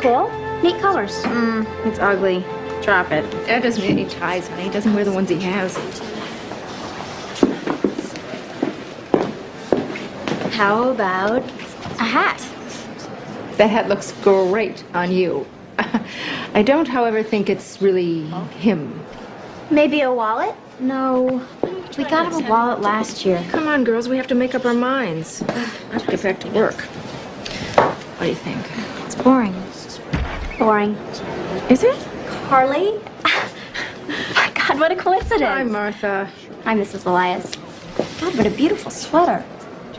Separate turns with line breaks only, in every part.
cool. Neat colors.
It's ugly. Drop it. Dad doesn't wear any ties, honey. He doesn't wear the ones he has.
How about a hat?
That hat looks great on you. I don't, however, think it's really him.
Maybe a wallet? No. We got him a wallet last year.
Come on, girls. We have to make up our minds. I have to get back to work. What do you think?
It's boring. Boring.
Is it?
Carly? My God, what a coincidence.
Hi, Martha.
Hi, Mrs. Elias. God, what a beautiful sweater.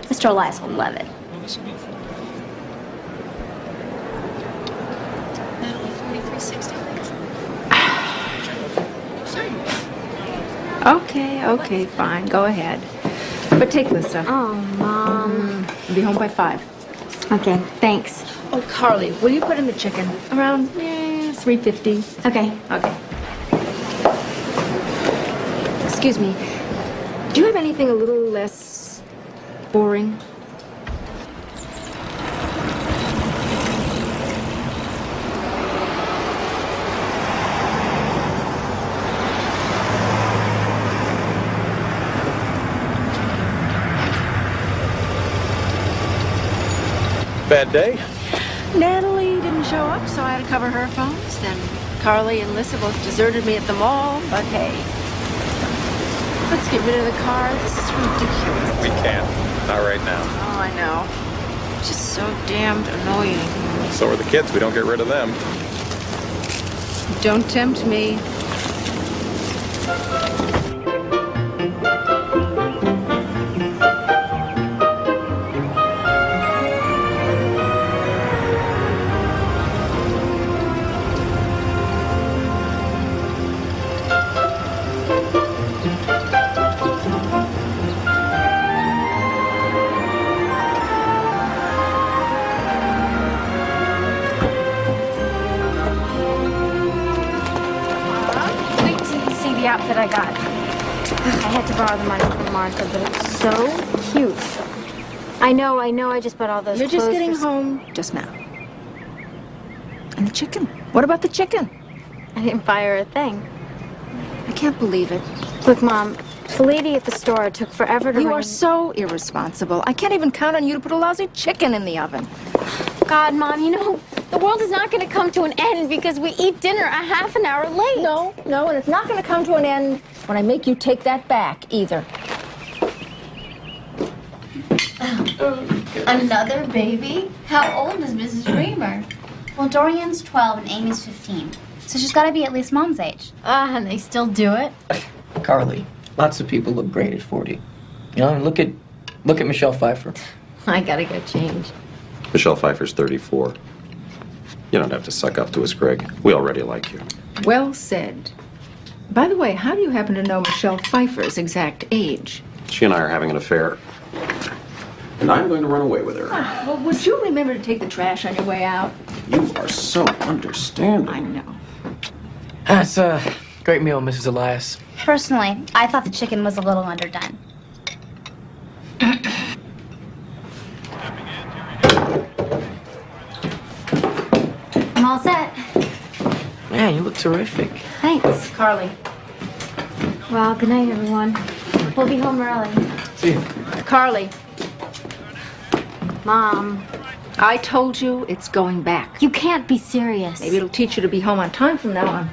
Mr. Elias will love it.
Okay, fine. Go ahead. But take Lisa.
Oh, Mom.
I'll be home by 5.
Okay, thanks.
Oh, Carly, will you put in the chicken? Around 3:50.
Okay.
Okay. Excuse me. Do you have anything a little less boring?
Bad day?
Natalie didn't show up, so I had to cover her phones. Then Carly and Lissa both deserted me at the mall, but hey. Let's get rid of the car. This is ridiculous.
We can't. Not right now.
Oh, I know. It's just so damned annoying.
So are the kids. We don't get rid of them.
Don't tempt me. The outfit I got. I had to borrow the money from Martha, but it's so cute.
I know. I just bought all those
You're
clothes
just getting
for...
home just now. And the chicken? What about the chicken?
I didn't buy her a thing.
I can't believe it.
Look, Mom, the lady at the store took forever to
You
ring...
are so irresponsible. I can't even count on you to put a lousy chicken in the oven.
God, Mom, you know, the world is not going to come to an end because we eat dinner a half an hour late.
No, and it's not going to come to an end when I make you take that back, either.
Another baby? How old is Mrs. Reamer? Well, Dorian's 12 and Amy's 15. So she's got to be at least Mom's age.
And they still do it?
Carly, lots of people look great at 40. You know, look at Michelle Pfeiffer.
I gotta go change.
Michelle Pfeiffer's 34. You don't have to suck up to us, Greg. We already like you.
Well said. By the way, how do you happen to know Michelle Pfeiffer's exact age?
She and I are having an affair. And I'm going to run away with her.
Well, would you remember to take the trash on your way out?
You are so understanding.
I know.
That's a great meal, Mrs. Elias.
Personally, I thought the chicken was a little underdone. I'm all set.
Man, you look terrific.
Thanks.
Carly.
Well, good night, everyone. We'll be home early.
See you.
Carly,
Mom,
I told you it's going back.
you can't be serious.
Maybe it'll teach you to be home on time from now on.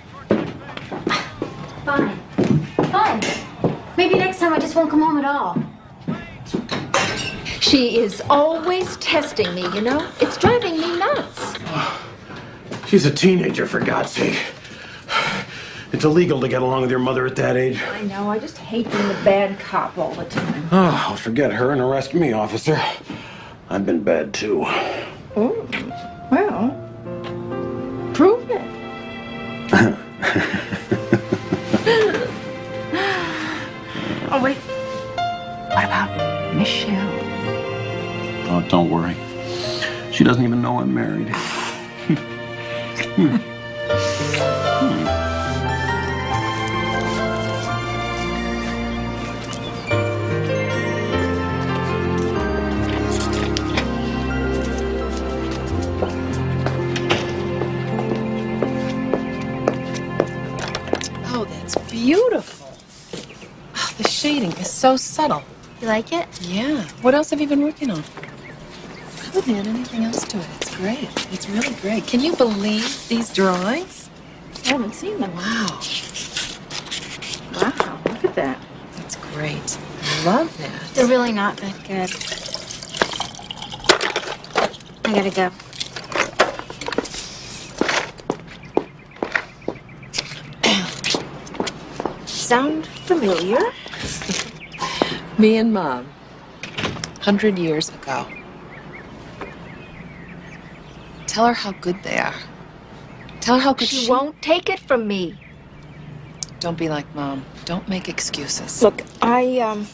Fine. Fine. Maybe next time I just won't come home at all.
She is always testing me, you know? It's driving me nuts.
She's a teenager, for God's sake. It's illegal to get along with your mother at that age.
I know, I just hate being the bad cop all the time.
Oh, I'll forget her and arrest me, officer. I've been bad, too.
Oh, well, prove it. Oh, wait. What about Michelle?
Oh, don't worry. She doesn't even know I'm married.
The shading is so subtle.
You like it?
Yeah. What else have you been working on? I wouldn't add anything else to it. It's great. It's really great. Can you believe these drawings?
I haven't seen them.
Wow.
Wow, look at that.
That's great. I love that.
They're really not that good. I gotta go.
Sound familiar? Me and Mom. 100 years ago. Tell her how good they are. Tell her how good
She won't take it from me.
Don't be like Mom. Don't make excuses.
Look, I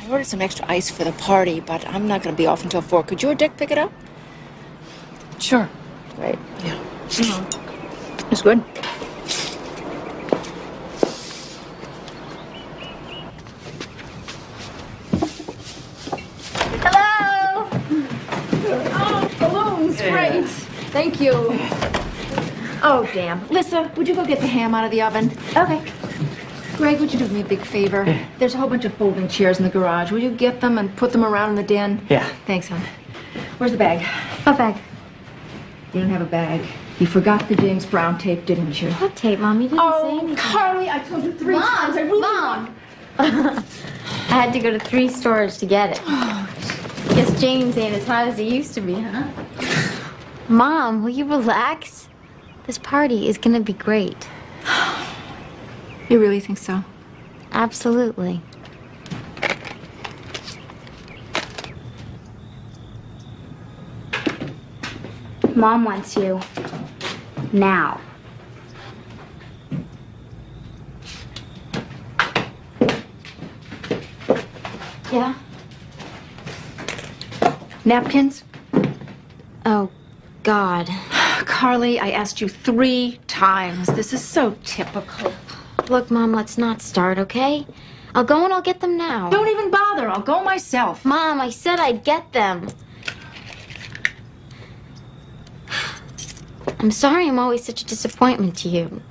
ordered some extra ice for the party, but I'm not going to be off until 4. Could you or Dick pick it up?
Sure.
Right.
Yeah.
It's good.
Hello!
Oh, balloons. Great. Thank you. Oh, damn. Lissa, would you go get the ham out of the oven?
Okay.
Greg, would you do me a big favor? There's a whole bunch of folding chairs in the garage. Will you get them and put them around in the den?
Yeah.
Thanks, hon. Where's the bag?
What bag?
You don't have a bag. You forgot the James Brown tape, didn't you?
What tape, Mom? You didn't say anything.
Carly, I told you 3
Mom,
times. I really
Mom. I had to go to 3 stores to get it. Guess James ain't as hot as he used to be, huh? Mom, will you relax? This party is gonna be great.
You really think so?
Absolutely. Mom wants you. Now. Yeah?
Napkins?
Oh, God.
Carly, I asked you 3 times. This is so typical.
Look, Mom, let's not start, okay? I'll go and I'll get them now.
Don't even bother. I'll go myself.
Mom, I said I'd get them. I'm sorry I'm always such a disappointment to you.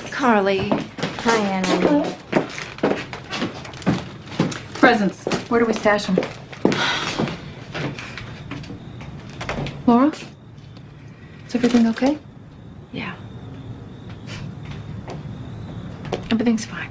Carly.
Hi, Anna.
Presents. Where do we stash them? Laura? Is everything okay? Yeah. Everything's fine.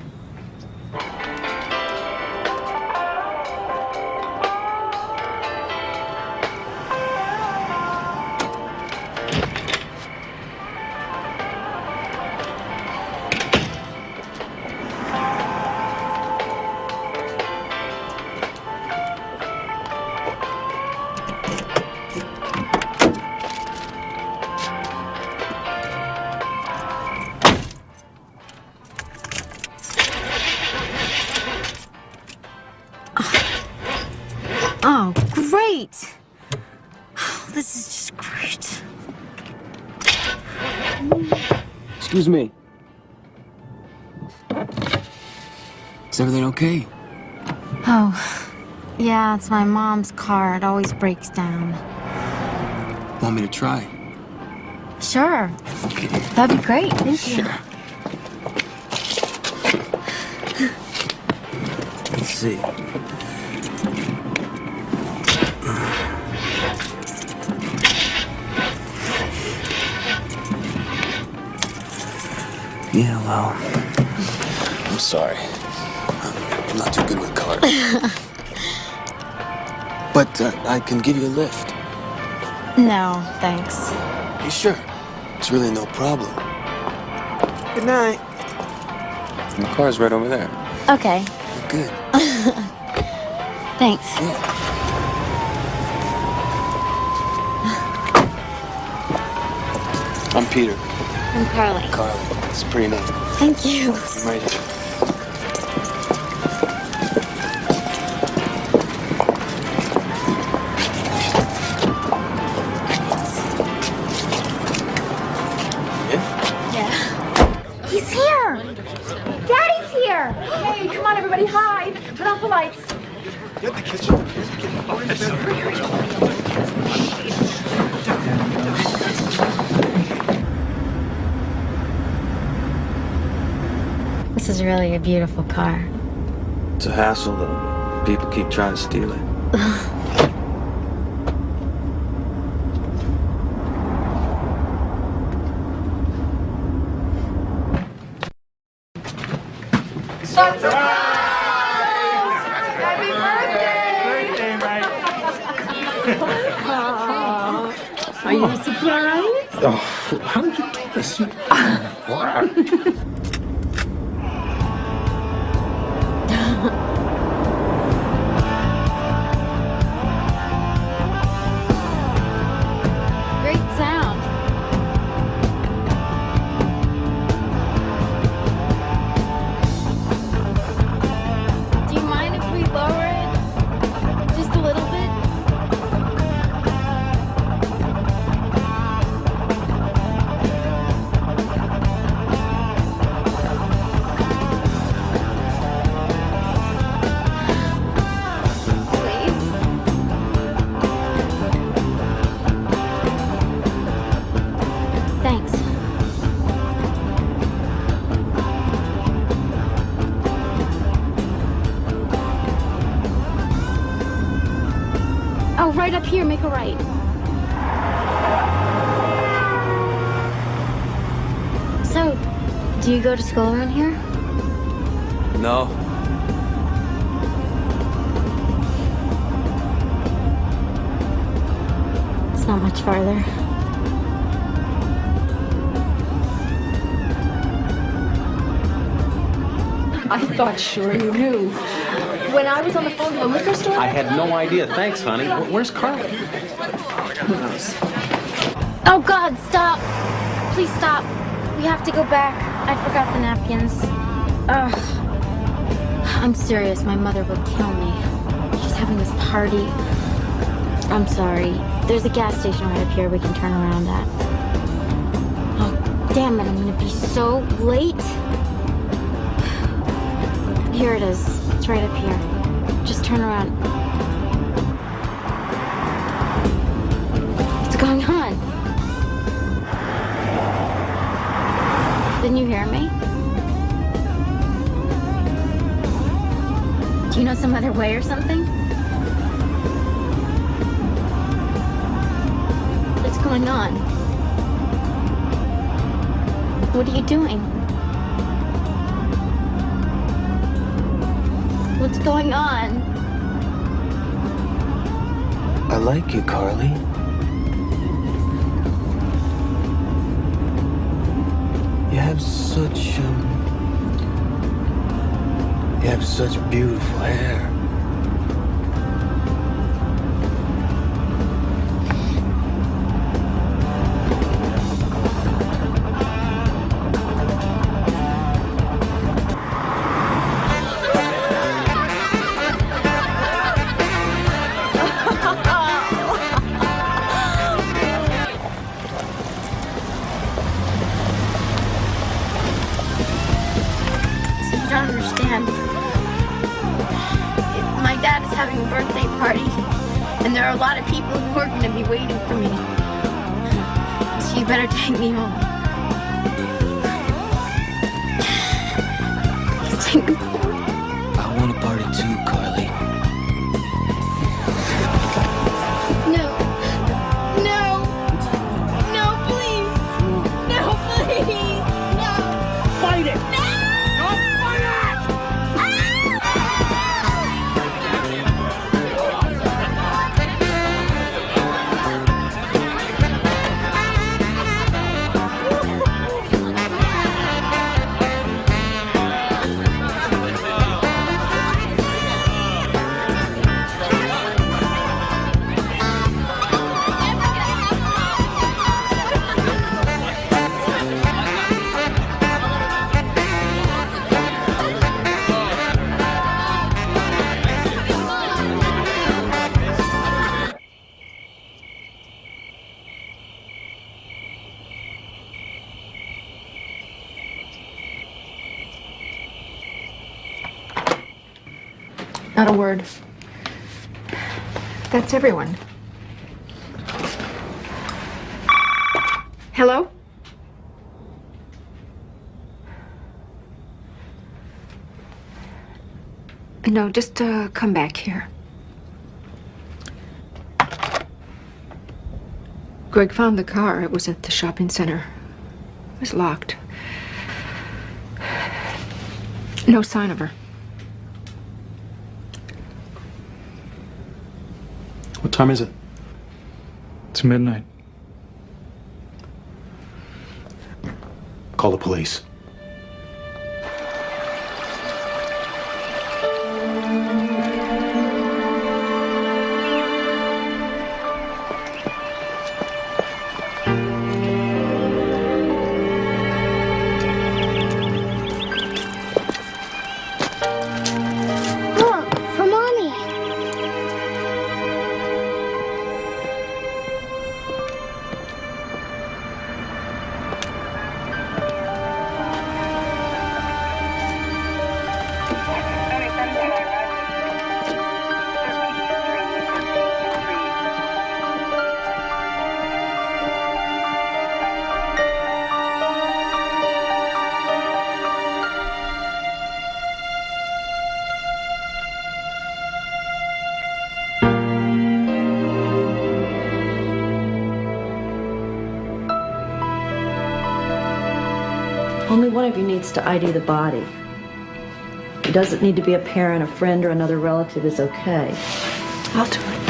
Oh, great! This is just great.
Excuse me. Is everything okay?
Oh, yeah, it's my mom's car. It always breaks down.
Want me to try?
Sure. That'd be great. Thank you.
Sure. Let's see. Yeah, well, I'm sorry. I'm not too good with cars. But I can give you a lift.
No, thanks.
You sure? It's really no problem. Good night.
The car's right over there.
Okay.
Good.
Thanks.
Yeah. I'm Peter.
I'm Carly.
Carly. It's pretty nice.
Thank you.
I'm right here.
Yeah. He's here. Daddy's here.
Hey, come on, everybody, hide. Turn off the lights.
Get the kitchen.
This is really a beautiful car.
It's a hassle, though. People keep trying to steal it.
Are you surprised?
Oh, how did you do this?
Great sound. Do you mind if we lower it just a little bit? Please? Thanks. Oh, right up here, make a right. So, do you go to school around here?
No.
It's not much farther.
I thought sure you knew. When I was on the phone to the liquor store,
I had no idea. Thanks, honey. Where's Carly?
Oh God, stop! Please stop. We have to go back. I forgot the napkins. Ugh. I'm serious, my mother will kill me. She's having this party. I'm sorry. There's a gas station right up here we can turn around at. Oh, damn it, I'm gonna be so late. Here it is. It's right up here. Just turn around. What's going on? Didn't you hear me? Do you know some other way or something? What's going on? What are you doing? What's going on?
I like you, Carly. You have such beautiful hair.
You don't understand. My dad is having a birthday party, and there are a lot of people who are going to be waiting for me. So you better take me home. Please take me home.
I want to party too, Carly.
No. No. No, please. No, please. No.
Fight it!
No!
not a word. That's everyone. Hello?
No, just come back here. Greg found the car. It was at the shopping center. It was locked. No sign of her.
What time is it?
It's midnight.
Call the police.
Look, for Mommy.
Only one of you needs to ID the body. It doesn't need to be a parent, a friend, or another relative is okay.
I'll do it.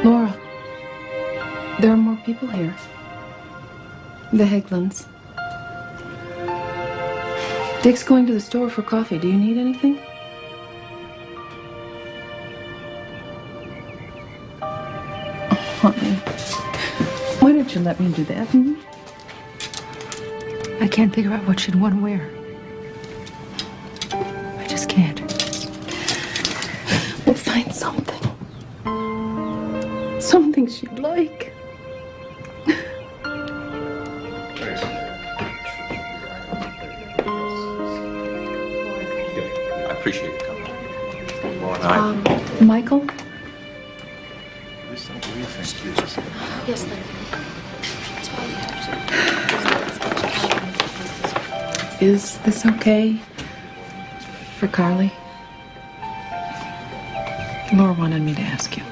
Laura, there are more people here. The Haglunds. Dick's going to the store for coffee. Do you need anything?
Honey, why don't you let me do that? Hmm?
I can't figure out what she'd want to wear. I just can't.
We'll find something. Something she'd like.
I appreciate you coming.
Michael?
Yes,
Is this okay for Carly? Laura wanted me to ask you.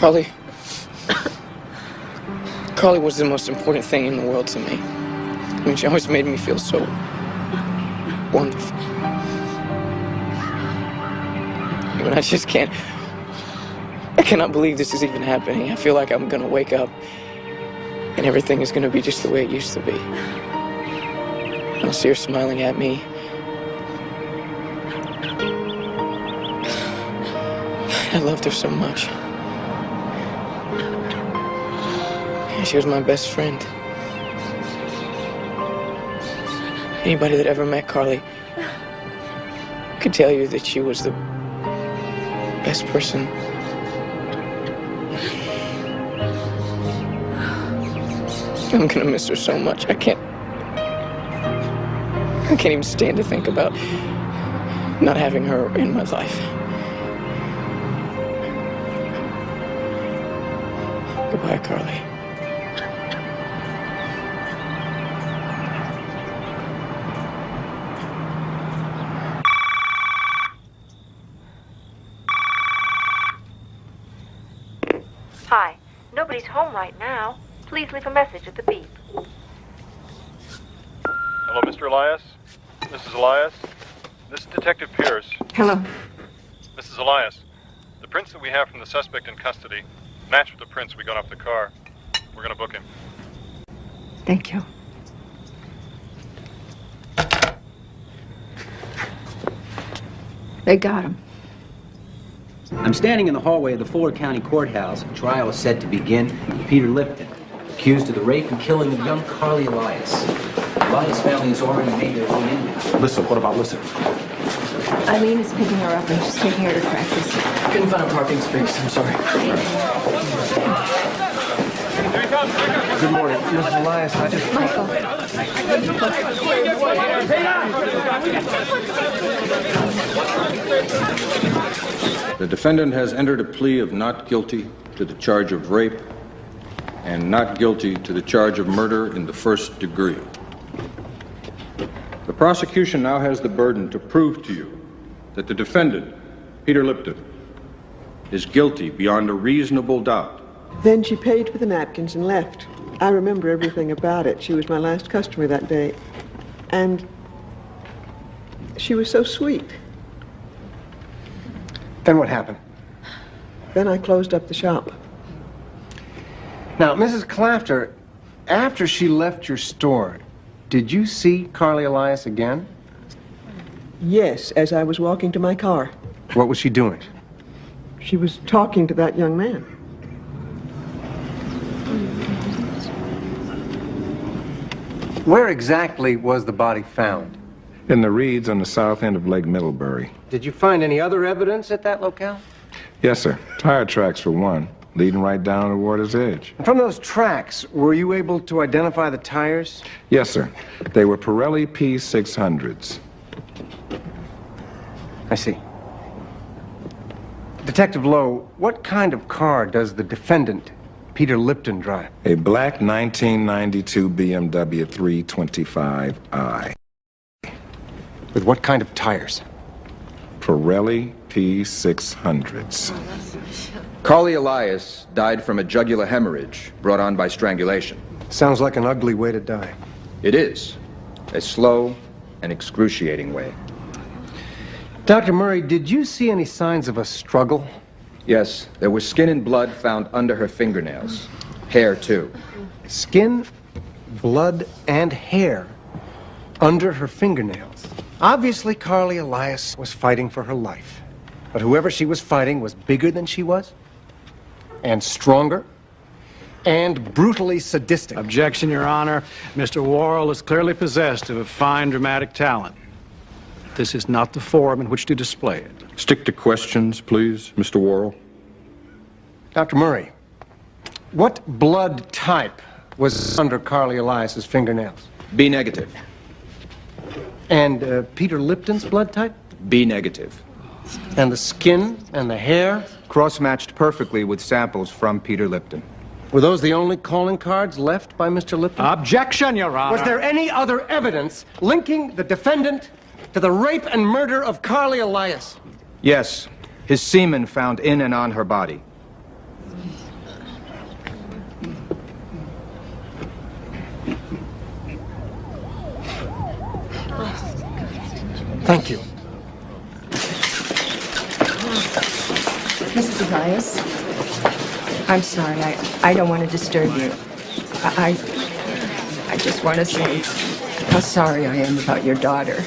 Carly was the most important thing in the world to me. I mean, she always made me feel so wonderful. I mean, I cannot believe this is even happening. I feel like I'm gonna wake up and everything is gonna be just the way it used to be. I'll see her smiling at me. I loved her so much. She was my best friend. Anybody that ever met Carly could tell you that she was the best person. I'm gonna miss her so much. I can't even stand to think about not having her in my life. Goodbye, Carly.
Hi. Nobody's home right now. Please leave a message at the beep.
Hello, Mr. Elias? Mrs. Elias? This is Detective Pierce.
Hello.
Mrs. Elias, the prints that we have from the suspect in custody match with the prints we got off the car. We're going to book him.
Thank you. They got him.
I'm standing in the hallway of the Fuller County Courthouse. Trial is set to begin. Peter Lipton. accused of the rape and killing of young Carly Elias. Elias' family has already made their way in now.
Listen, what about Listen?
Eileen is picking her up and she's taking her to practice.
Couldn't find a parking space. I'm sorry.
Good morning, Mrs. Elias. I just...
Michael.
The defendant has entered a plea of not guilty to the charge of rape and not guilty to the charge of murder in the first degree. The prosecution now has the burden to prove to you that the defendant, Peter Lipton, is guilty beyond a reasonable doubt.
Then she paid for the napkins and left. I remember everything about it. She was my last customer that day. And she was so sweet.
Then what happened?
Then I closed up the shop.
Now, Mrs. Clafter, after she left your store, did you see Carly Elias again?
Yes, as I was walking to my car.
What was she doing?
She was talking to that young man.
Where exactly was the body found?
In the reeds on the south end of Lake Middlebury.
Did you find any other evidence at that locale?
Yes, sir. Tire tracks for one, leading right down to the water's edge.
And from those tracks, were you able to identify the tires?
Yes, sir. They were Pirelli P600s.
I see. Detective Lowe, what kind of car does the defendant, Peter Lipton, drive?
A black 1992 BMW 325i.
With what kind of tires?
Pirelli P600s.
Carly Elias died from a jugular hemorrhage brought on by strangulation.
Sounds like an ugly way to die.
It is. A slow and excruciating way.
Dr. Murray, did you see any signs of a struggle?
Yes, there was skin and blood found under her fingernails. Hair, too.
Skin, blood, and hair under her fingernails. Obviously, Carly Elias was fighting for her life. But whoever she was fighting was bigger than she was, and stronger, and brutally sadistic.
Objection, Your Honor. Mr. Worrell is clearly possessed of a fine dramatic talent. This is not the forum in which to display it.
Stick to questions, please, Mr. Worrell.
Dr. Murray, what blood type was under Carly Elias's fingernails?
B negative.
And Peter Lipton's blood type?
B negative.
And the skin and the hair?
Cross-matched perfectly with samples from Peter Lipton.
Were those the only calling cards left by Mr. Lipton?
Objection, Your Honor.
Was there any other evidence linking the defendant to the rape and murder of Carly Elias?
Yes, his semen found in and on her body.
Thank you.
Mrs. Elias, I'm sorry. I don't want to disturb you. I just want to say how sorry I am about your daughter.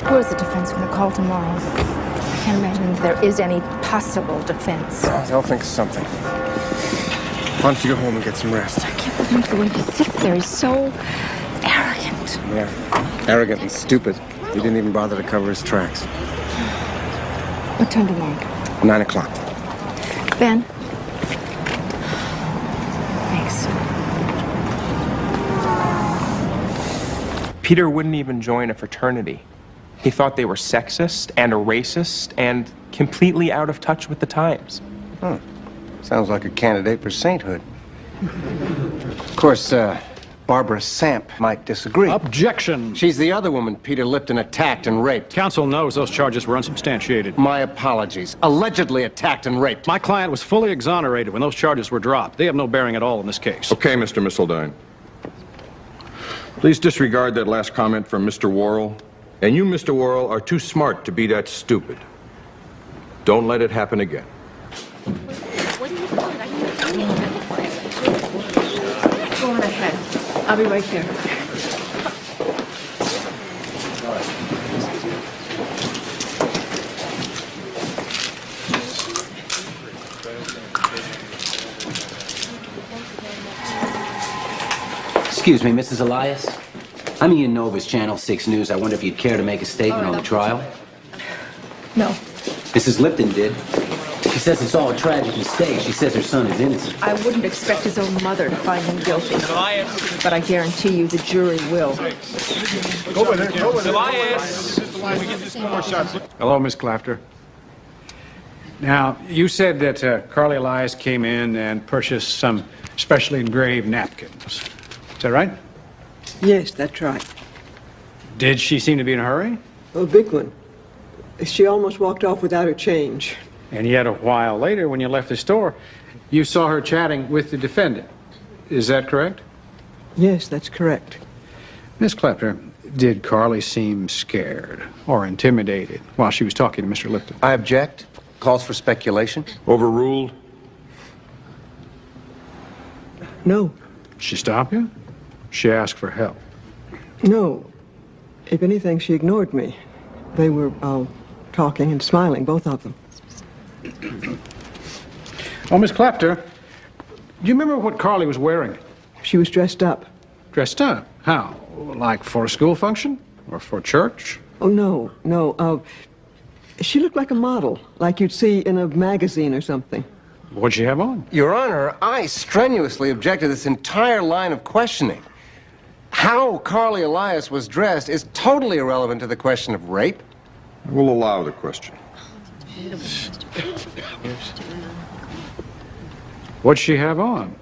Who is the defense going to call tomorrow? I can't imagine that there is any possible defense.
I'll think of something. Why don't you go home and get some rest?
I can't believe the way he sits there. He's so arrogant.
Yeah, arrogant and stupid. He didn't even bother to cover his tracks.
What time tomorrow?
9 o'clock.
Ben? Thanks.
Peter wouldn't even join a fraternity. He thought they were sexist and a racist and completely out of touch with the times.
Sounds like a candidate for sainthood. Of course, Barbara Samp might disagree.
Objection.
She's the other woman Peter Lipton attacked and raped.
Counsel knows those charges were unsubstantiated.
My apologies. Allegedly attacked and raped.
My client was fully exonerated when those charges were dropped. They have no bearing at all in this case.
Okay, Mr. Missildine. Please disregard that last comment from Mr. Worrell. And you, Mr. Worrell, are too smart to be that stupid. Don't let it happen again.
What are you doing? Go on ahead. I'll be right there.
Excuse me, Mrs. Elias. I'm Ian Novus, Channel 6 News. I wonder if you'd care to make a statement on the trial?
No.
Mrs. Lipton did. She says it's all a tragic mistake. She says her son is innocent.
I wouldn't expect his own mother to find him guilty. But I guarantee you the jury will.
Go with her. Go with her.
Elias!
Hello, Miss Clafter. Now, you said that Carly Elias came in and purchased some specially engraved napkins. Is that right?
Yes, that's right.
Did she seem to be in a hurry?
A big one. She almost walked off without her change.
And yet a while later, when you left the store, you saw her chatting with the defendant. Is that correct?
Yes, that's correct.
Miss Clafter, did Carly seem scared or intimidated while she was talking to Mr. Lipton?
I object. Calls for speculation.
Overruled.
No.
She stopped you? She asked for help.
No. If anything, she ignored me. They were talking and smiling, both of them.
Oh, Miss Clafter, do you remember what Carly was wearing?
She was dressed up.
Dressed up? How? Like for a school function? Or for church?
Oh, no. She looked like a model, like you'd see in a magazine or something.
What'd she have on?
Your Honor, I strenuously object to this entire line of questioning. How Carly Elias was dressed is totally irrelevant to the question of rape.
We'll allow the question.
What'd she have on?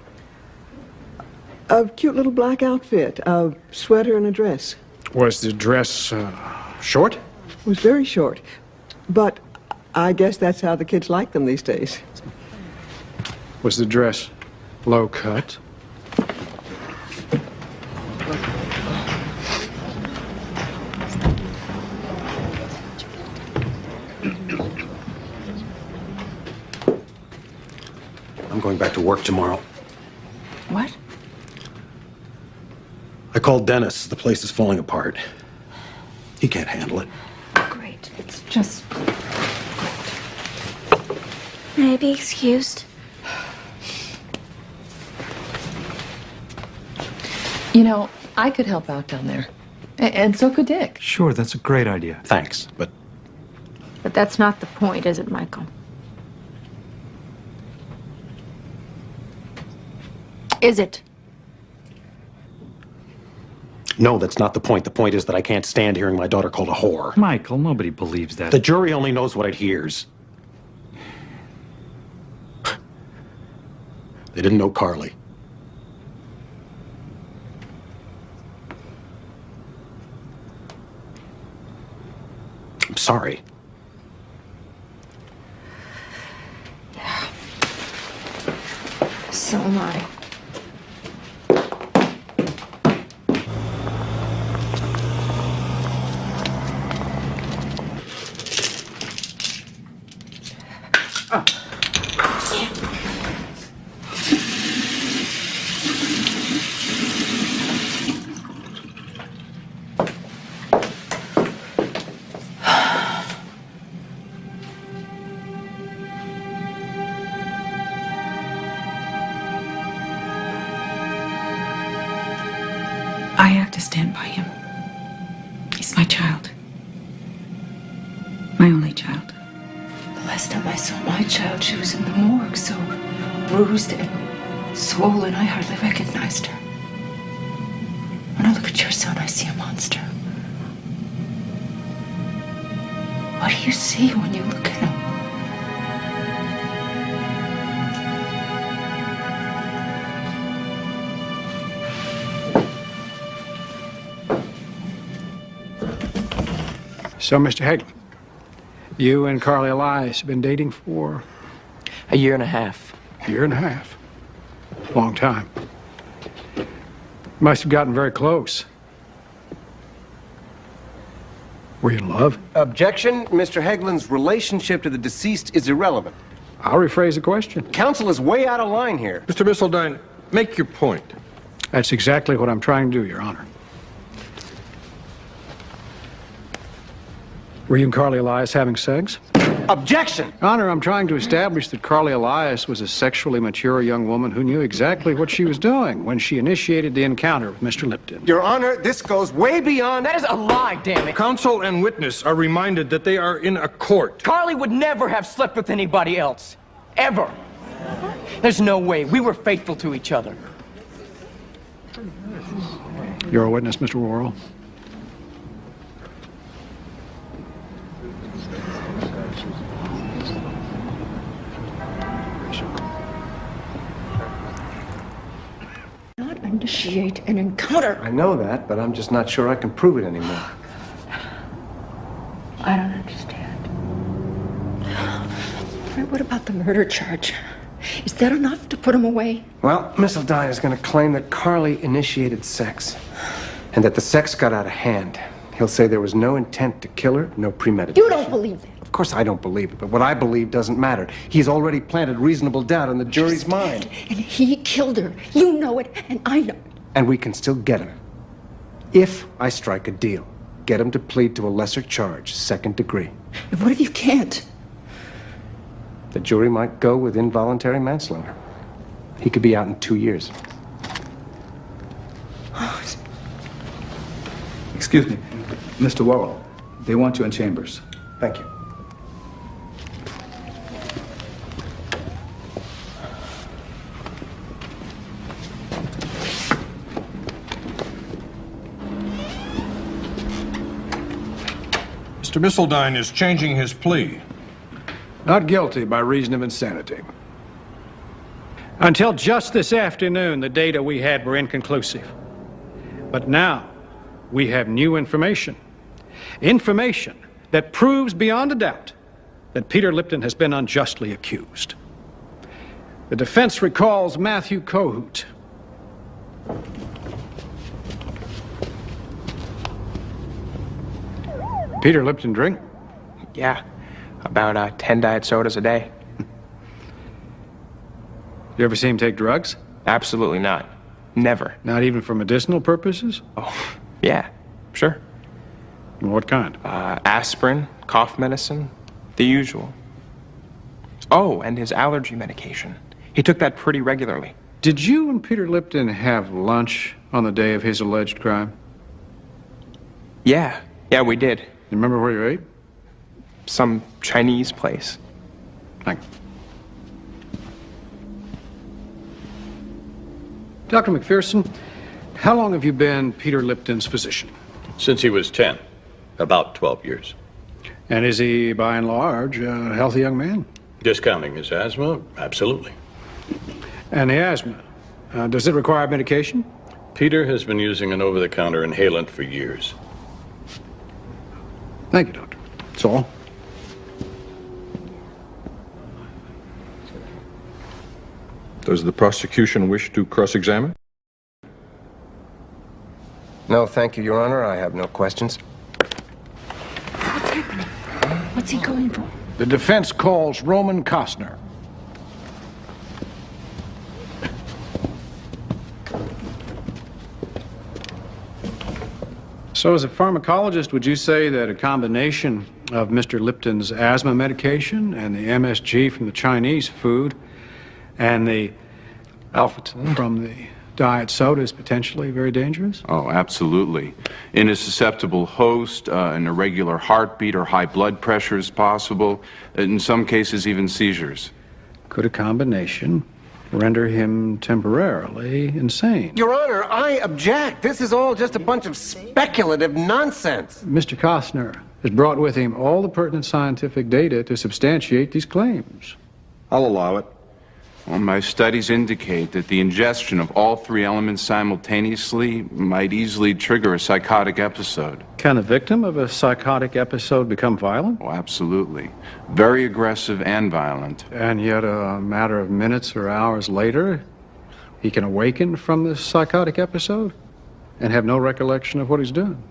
A cute little black outfit, a sweater and a dress.
Was the dress short?
It was very short. But I guess that's how the kids like them these days.
Was the dress low cut?
I'm going back to work tomorrow.
What?
I called Dennis. The place is falling apart. He can't handle it.
Great. It's just
May I be excused?
You know, I could help out down there. And so could Dick.
Sure, that's a great idea.
Thanks, but
But that's not the point, is it, Michael? Is it?
no, that's not the point. The point is that I can't stand hearing my daughter called a whore.
Michael, nobody believes that.
The jury only knows what it hears. They didn't know Carly. I'm sorry.
So am I.
I have to stand by him. He's my child. My only child.
The last time I saw my child, she was in the morgue, so bruised and swollen, I hardly recognized her. When I look at your son, I see a monster. What do you see when you look at him?
So, Mr. Hagley, you and Carly Elias have been dating for
A year and a half.
a year and a half. Long time. Must have gotten very close. Were you in love?
Objection. Mr. Heglin's relationship to the deceased is irrelevant.
I'll rephrase the question.
Counsel is way out of line here.
Mr. Missildine, make your point.
That's exactly what I'm trying to do, Your Honor. Were you and Carly Elias having sex?
Objection!
Your Honor, I'm trying to establish that Carly Elias was a sexually mature young woman who knew exactly what she was doing when she initiated the encounter with Mr. Lipton.
Your Honor, this goes way beyond...
That is a lie, damn it.
Counsel and witness are reminded that they are in a court.
Carly would never have slept with anybody else. Ever. There's no way. We were faithful to each other.
You're a witness, Mr. Worrell.
Not initiate an encounter.
I know that, but I'm just not sure I can prove it anymore.
I don't understand. All right, what about the murder charge? Is that enough to put him away?
Well, Miss Aldine is going to claim that Carly initiated sex and that the sex got out of hand. He'll say there was no intent to kill her, no premeditation.
You don't believe that.
Of course I don't believe it, but what I believe doesn't matter. He's already planted reasonable doubt in the jury's mind.
And he killed her. You know it, and I know it.
And we can still get him. If I strike a deal, get him to plead to a lesser charge, second degree.
And what if you can't?
The jury might go with involuntary manslaughter. He could be out in 2 years.
Excuse me, Mr. Worrell. They want you in chambers.
Thank you.
Mr. Missildine is changing his plea.
Not guilty by reason of insanity. Until just this afternoon, the data we had were inconclusive. But now, we have new information. Information that proves beyond a doubt that Peter Lipton has been unjustly accused. The defense recalls Matthew Kohut. Peter Lipton drink?
Yeah, about 10 diet sodas a day.
You ever see him take drugs?
Absolutely not. Never.
Not even for medicinal purposes?
Oh, yeah, sure.
What kind?
Aspirin, cough medicine, the usual. Oh, and his allergy medication. He took that pretty regularly.
Did you and Peter Lipton have lunch on the day of his alleged crime?
Yeah, we did.
You remember where you ate?
Some Chinese place.
Thanks. Dr. McPherson, how long have you been Peter Lipton's physician?
Since he was 10. About 12 years.
And is he, by and large, a healthy young man?
Discounting his asthma? Absolutely.
And the asthma, does it require medication?
Peter has been using an over-the-counter inhalant for years.
Thank you, Doctor. That's all.
Does the prosecution wish to cross-examine?
No, thank you, Your Honor. I have no questions.
What's happening? What's he going for?
The defense calls Roman Costner. So as a pharmacologist, would you say that a combination of Mr. Lipton's asthma medication and the MSG from the Chinese food and the alpha-tin from the diet soda is potentially very dangerous?
Oh, absolutely. In a susceptible host, an irregular heartbeat or high blood pressure is possible. In some cases, even seizures.
Could a combination render him temporarily insane?
Your Honor, I object. This is all just a bunch of speculative nonsense.
Mr. Costner has brought with him all the pertinent scientific data to substantiate these claims.
I'll allow it. Well, my studies indicate that the ingestion of all three elements simultaneously might easily trigger a psychotic episode.
Can the victim of a psychotic episode become violent?
Oh, absolutely. Very aggressive and violent.
And yet a matter of minutes or hours later, he can awaken from this psychotic episode and have no recollection of what he's doing.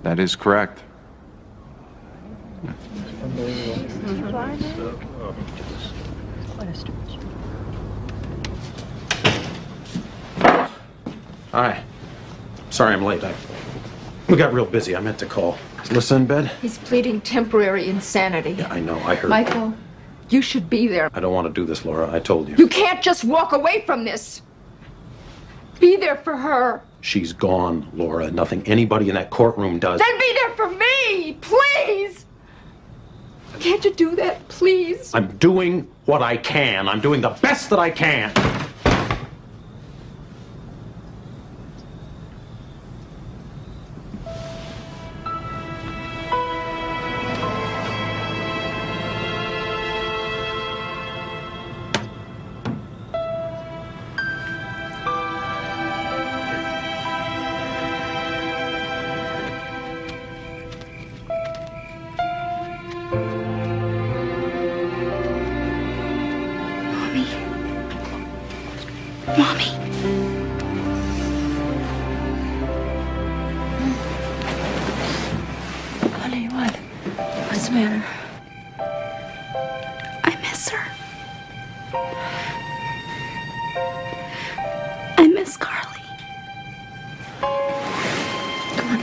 That is correct.
Hi. Sorry I'm late. We got real busy. I meant to call. Alyssa in bed?
He's pleading temporary insanity.
Yeah, I know. I heard.
Michael, you should be there.
I don't want to do this, Laura. I told you.
You can't just walk away from this. Be there for her.
She's gone, Laura. Nothing anybody in that courtroom does.
Then be there for me, please. Can't you do that, please?
I'm doing what I can. I'm doing the best that I can.
Mommy.
Honey, what? What's the matter?
I miss her. I miss Carly.
Come on.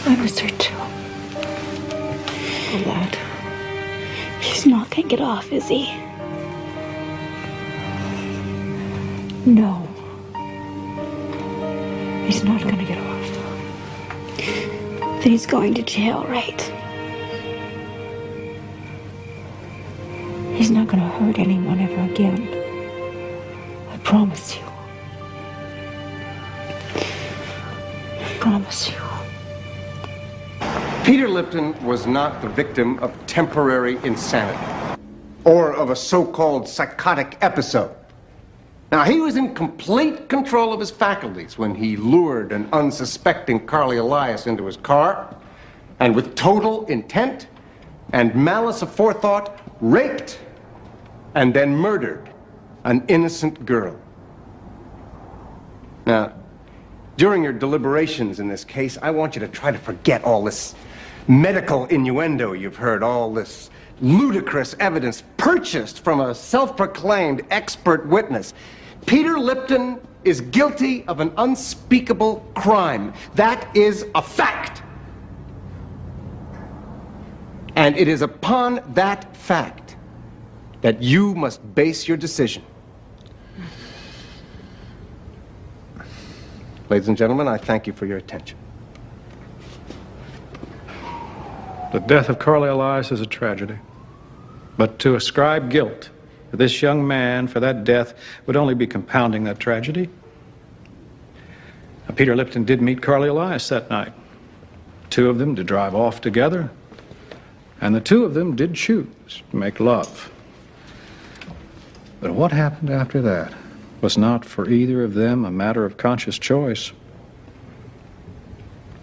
I miss her too.
A lot.
He's not gonna get off, is he?
No. He's not gonna get off.
Then he's going to jail, right?
He's not gonna hurt anyone ever again. I promise you. I promise you.
Peter Lipton was not the victim of temporary insanity or of a so-called psychotic episode. Now, he was in complete control of his faculties when he lured an unsuspecting Carly Elias into his car and with total intent and malice aforethought raped and then murdered an innocent girl. Now, during your deliberations in this case, I want you to try to forget all this medical innuendo you've heard, all this ludicrous evidence purchased from a self-proclaimed expert witness. Peter Lipton is guilty of an unspeakable crime. That is a fact. And it is upon that fact that you must base your decision. Ladies and gentlemen, I thank you for your attention.
The death of Carly Elias is a tragedy. But to ascribe guilt to this young man for that death would only be compounding that tragedy. Now, Peter Lipton did meet Carly Elias that night. Two of them did drive off together, and the two of them did choose to make love. But what happened after that was not for either of them a matter of conscious choice.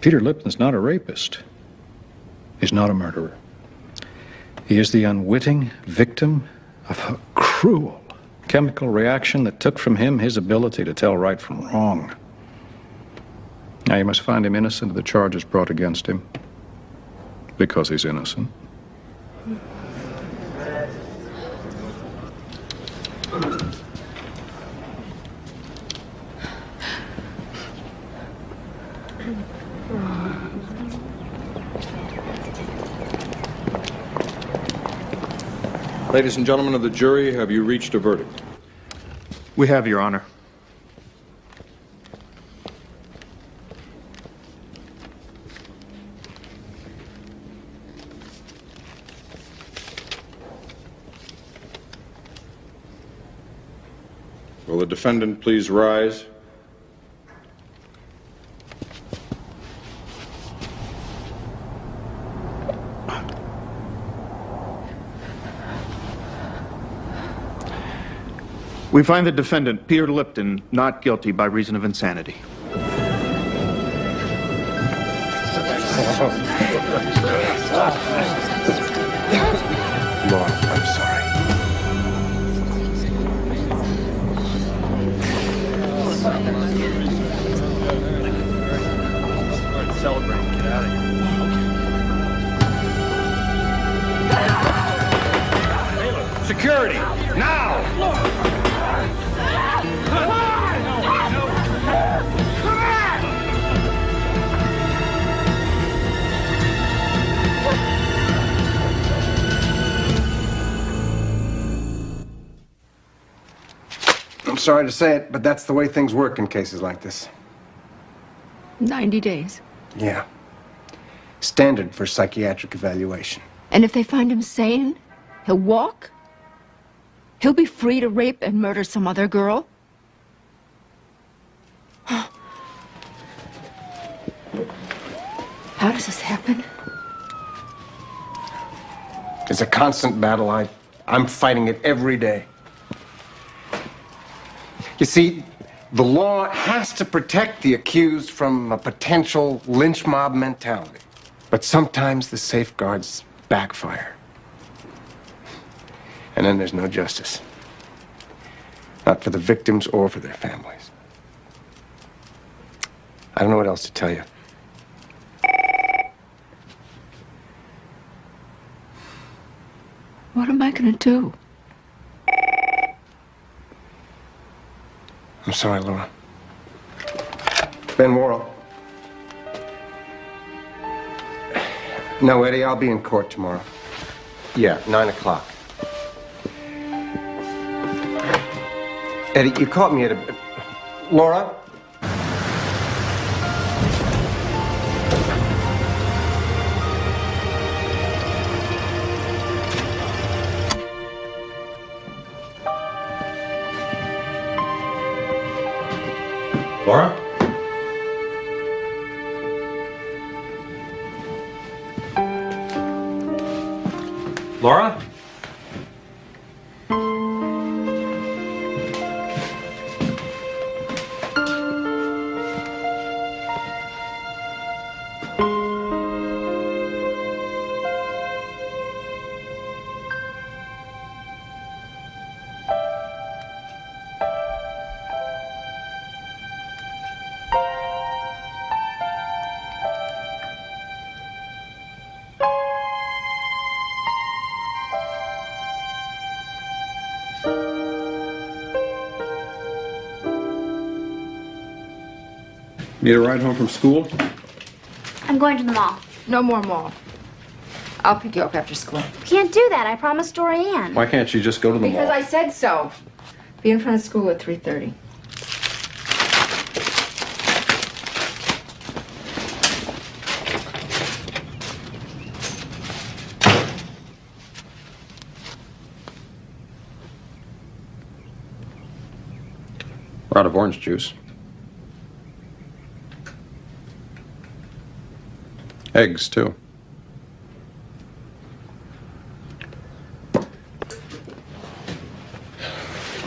Peter Lipton's not a rapist. He's not a murderer. He is the unwitting victim of a cruel chemical reaction that took from him his ability to tell right from wrong. Now, you must find him innocent of the charges brought against him, because he's innocent.
Ladies and gentlemen of the jury, have you reached a verdict?
We have, Your Honor.
Will the defendant please rise?
We find the defendant, Peter Lipton, not guilty by reason of insanity.
Laura, I'm sorry.
Celebrate. Get out of here.
security, now!
I'm sorry to say it, but that's the way things work in cases like this.
90 days.
Yeah. Standard for psychiatric evaluation.
And if they find him sane, he'll walk? He'll be free to rape and murder some other girl? How does this happen?
It's a constant battle. I'm fighting it every day. You see, the law has to protect the accused from a potential lynch mob mentality. But sometimes the safeguards backfire. And then there's no justice. Not for the victims or for their families. I don't know what else to tell you.
What am I gonna do?
I'm sorry, Laura. Ben Worrell. No, Eddie, I'll be in court tomorrow. Yeah, 9 o'clock. Eddie, you caught me at a... Laura?
Laura? Laura?
Need a ride home from school?
I'm going to the mall.
No more mall. I'll pick you up after school.
Can't do that. I promised Dorian.
Why can't you just go to the
Because
mall?
I said so. Be in front of school at 3:30.
We're out of orange juice. Eggs, too.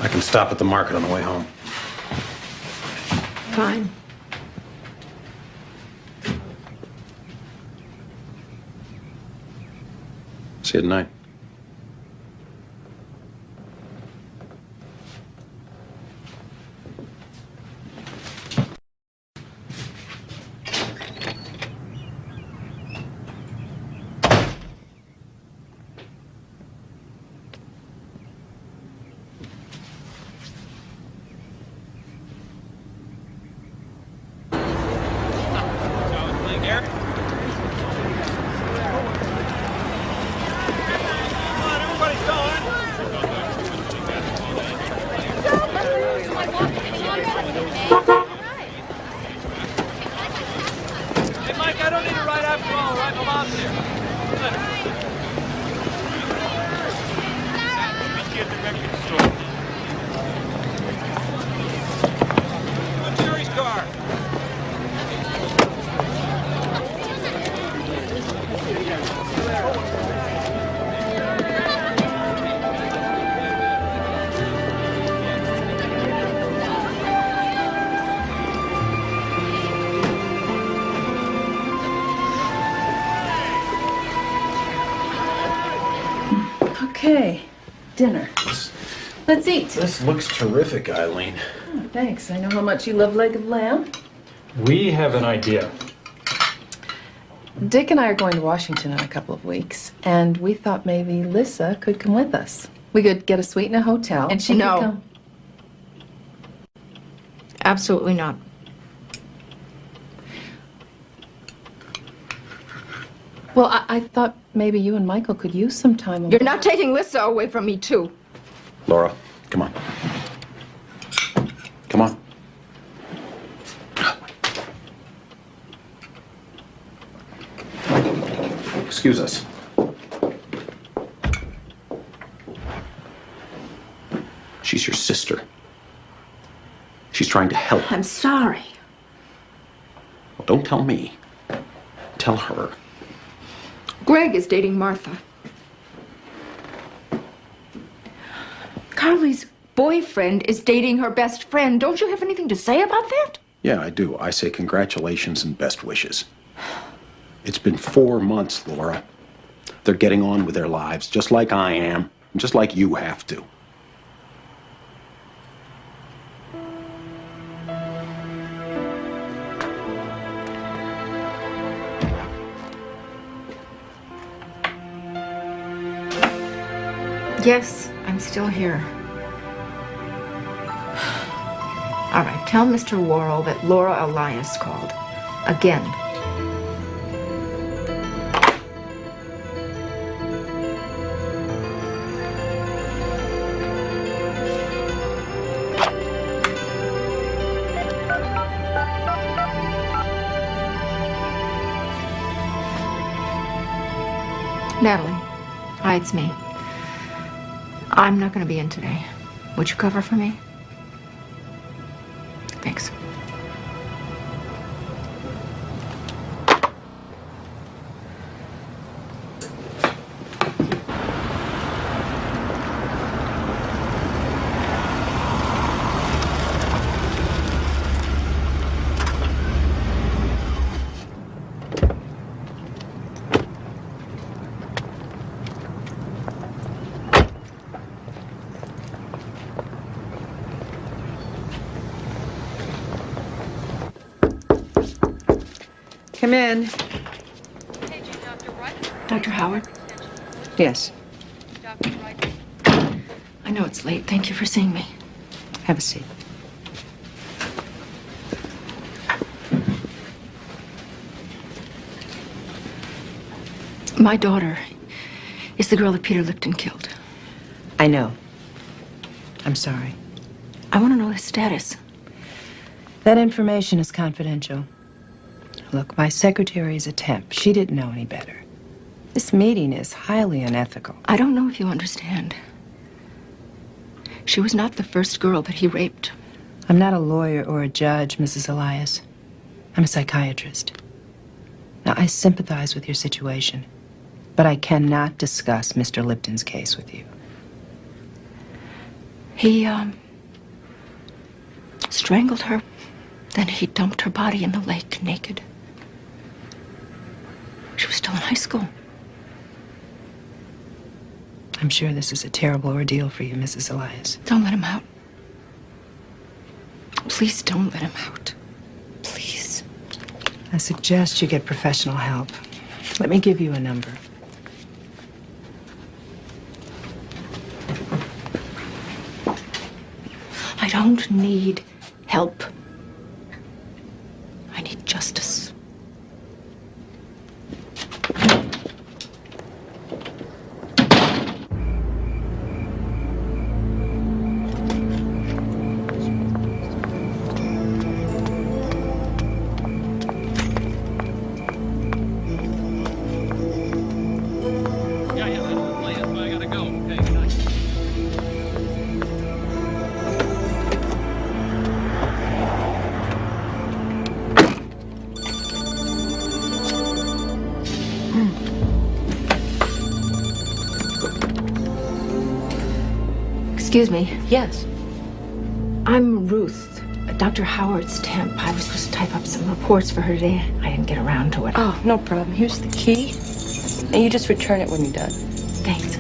I can stop at the market on the way home.
Fine.
See you tonight.
Hey, Mike, I don't need a ride after all, right? My mom's here. Meet you at the record store. What's Jerry's car?
Okay, dinner. Let's eat.
This looks terrific, Eileen.
Oh, thanks. I know how much you love leg of lamb.
We have an idea.
Dick and I are going to Washington in a couple of weeks, and we thought maybe Lissa could come with us.
We could get a suite in a hotel, and she could
No.
come.
Absolutely not.
Well, I thought maybe you and Michael could use some time alone.
You're not taking Lissa away from me, too.
Laura, come on. Come on. Excuse us. She's your sister. She's trying to help.
I'm sorry.
Well, don't tell me. Tell her.
Greg is dating Martha. Carly's boyfriend is dating her best friend. Don't you have anything to say about that?
Yeah, I do. I say congratulations and best wishes. It's been 4 months, Laura. They're getting on with their lives, just like I am, and just like you have to.
Yes, I'm still here. All right, tell Mr. Worrell that Laura Elias called. Again. Natalie, hi, it's me. I'm not going to be in today. Would you cover for me? Thanks.
Come in.
Dr. Howard?
Yes.
I know it's late. Thank you for seeing me.
Have a seat.
My daughter is the girl that Peter Lipton killed.
I know. I'm sorry.
I want to know his status.
That information is confidential. Look, my secretary is a temp. She didn't know any better. This meeting is highly unethical.
I don't know if you understand. She was not the first girl that he raped.
I'm not a lawyer or a judge, Mrs. Elias. I'm a psychiatrist. Now, I sympathize with your situation, but I cannot discuss Mr. Lipton's case with you.
He, strangled her. Then he dumped her body in the lake naked. She was still in high school.
I'm sure this is a terrible ordeal for you, Mrs. Elias.
Don't let him out. Please don't let him out. Please.
I suggest you get professional help. Let me give you a number.
I don't need help. I need justice. Excuse me.
Yes.
I'm Ruth, Dr. Howard's temp. I was supposed to type up some reports for her today. I didn't get around to it.
Oh, no problem. Here's the key. And you just return it when you're done.
Thanks.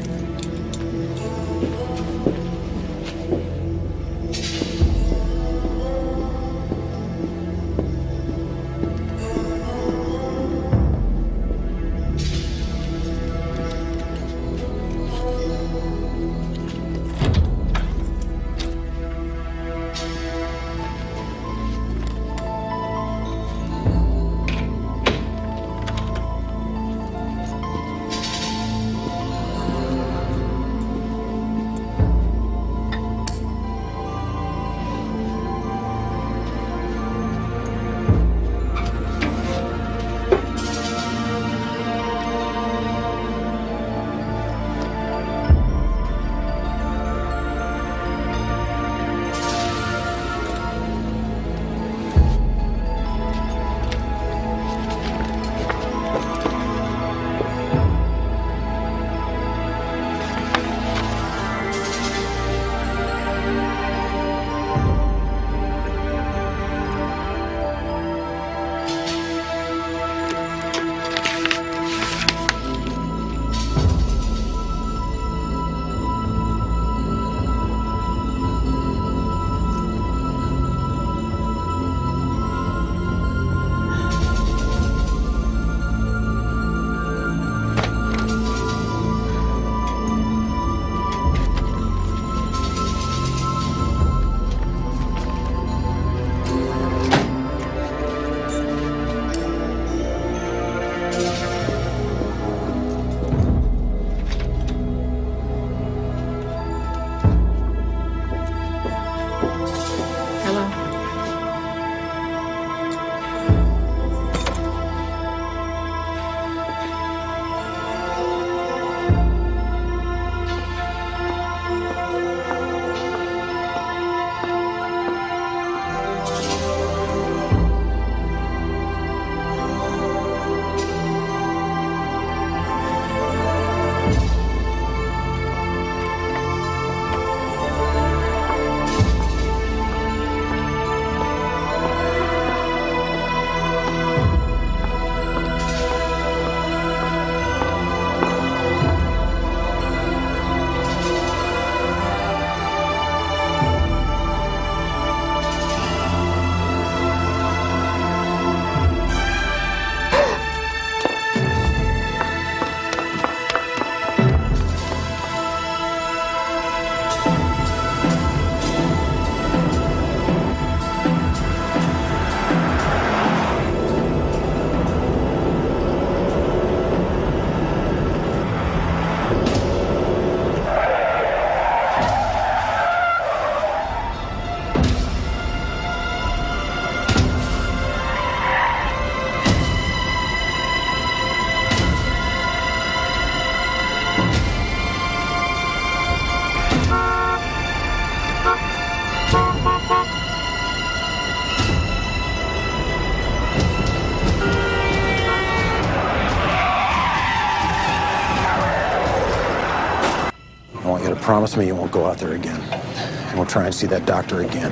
promise me you won't go out there again. And we'll try and see that doctor again.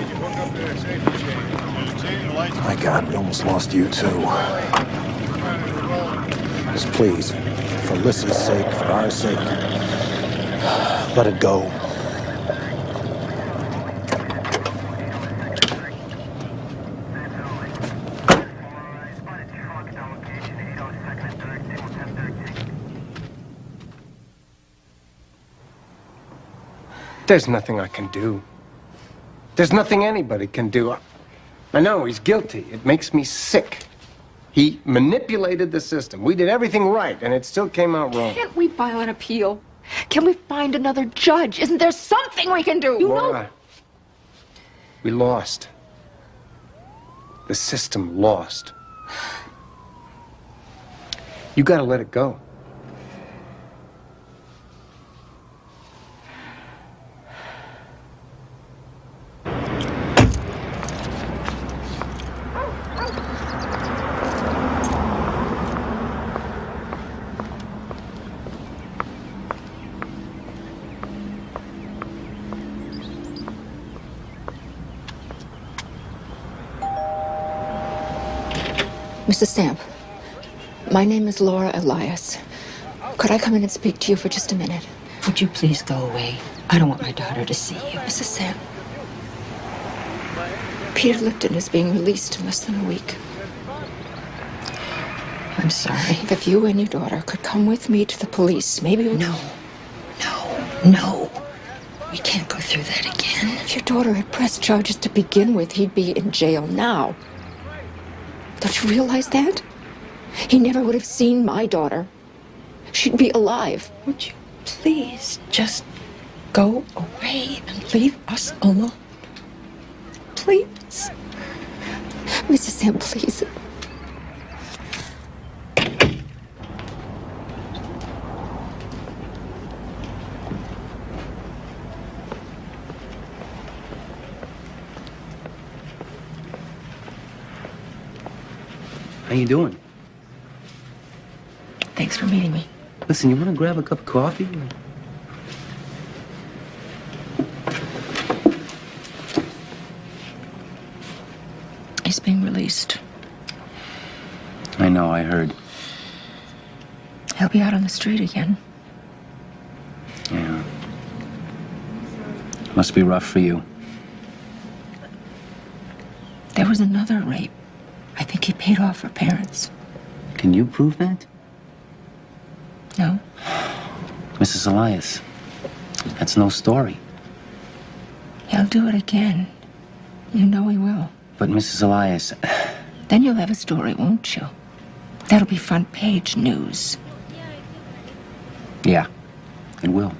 My God, we almost lost you too. Just please, for Lissy's sake, for our sake, let it go.
There's nothing I can do. There's nothing anybody can do. I know he's guilty. It makes me sick. He manipulated the system. We did everything right, and it still came out wrong.
Can't we file an appeal? Can we find another judge? Isn't there something we can do?
Laura, we lost. The system lost. You gotta let it go.
Mrs. Samp, my name is Laura Elias. Could I come in and speak to you for just a minute?
Would you please go away? I don't want my daughter to see you.
Mrs. Samp, Peter Lipton is being released in less than a week.
I'm sorry.
If you and your daughter could come with me to the police, maybe we...
No. We can't go through that again.
If your daughter had pressed charges to begin with, he'd be in jail now. Don't you realize that? He never would have seen my daughter. She'd be alive.
Would you please just go away and leave us alone? Please.
Mrs. Sam, please.
How you doing?
Thanks for meeting me.
Listen, you want to grab a cup of coffee?
He's being released.
I know, I heard.
He'll be out on the street again.
Yeah. Must be rough for you.
There was another rape. I think he paid off her parents.
Can you prove that?
No.
Mrs. Elias, that's no story.
He'll do it again. You know he will.
But Mrs. Elias...
Then you'll have a story, won't you? That'll be front page news.
Yeah, it will.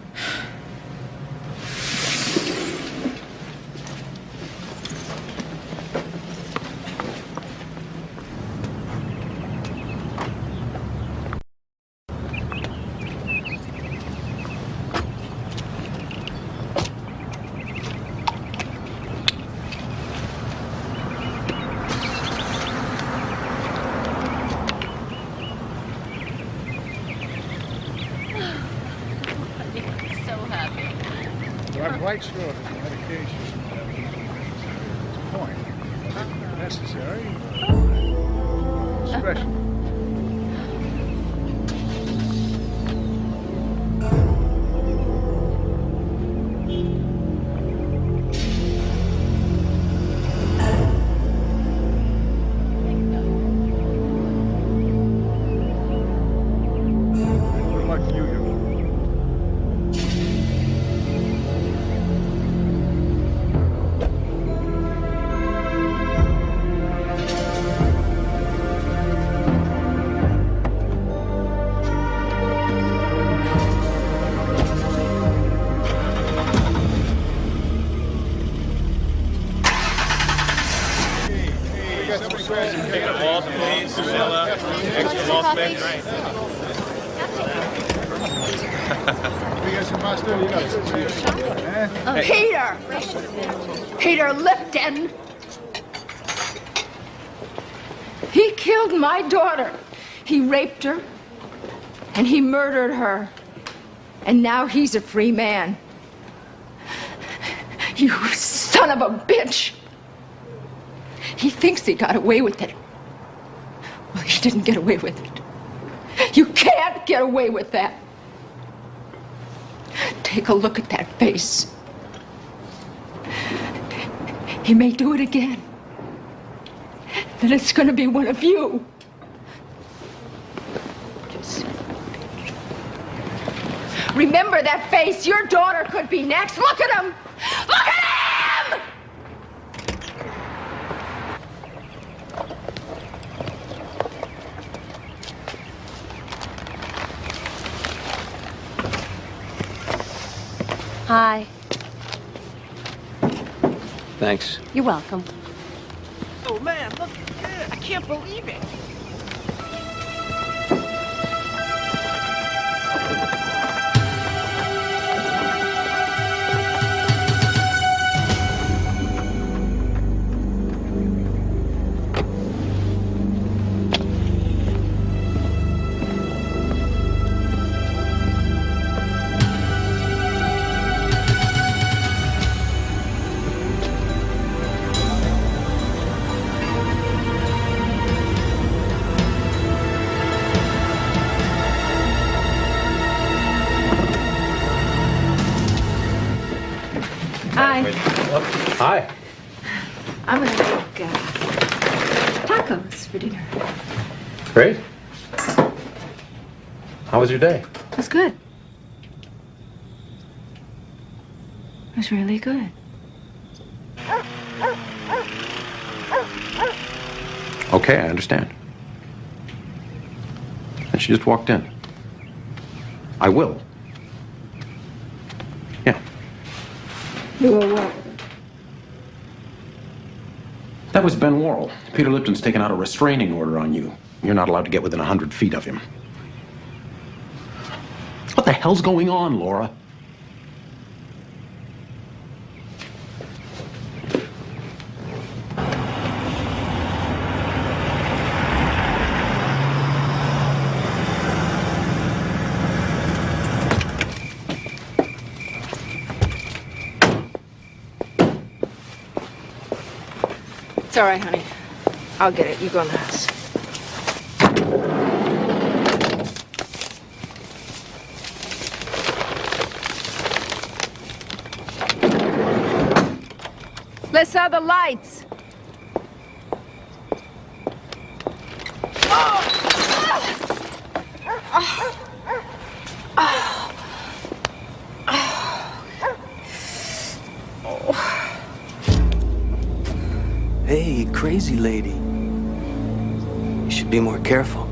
I'm quite sure that the medication point necessary, especially.
Peter Lipton! He killed my daughter. He raped her, and he murdered her. And now he's a free man. You son of a bitch! He thinks he got away with it. Well, he didn't get away with it. You can't get away with that. Take a look at that face. He may do it again. Then it's going to be one of you. Just remember that face. Your daughter could be next. Look at him. Look at him!
Hi.
Thanks.
You're welcome.
Oh, man, look at this. I can't believe it.
Hi.
Hi.
I'm gonna make tacos for dinner.
Great. How was your day?
It was good. It was really good.
Okay, I understand. And she just walked in. I will. Yeah.
You will what?
That was Ben Worrell. Peter Lipton's taken out a restraining order on you. You're not allowed to get within 100 feet of him. What the hell's going on, Laura?
It's all right, honey. I'll get it. You go in the house. Lissa, the lights.
Hey, crazy lady. You should be more careful.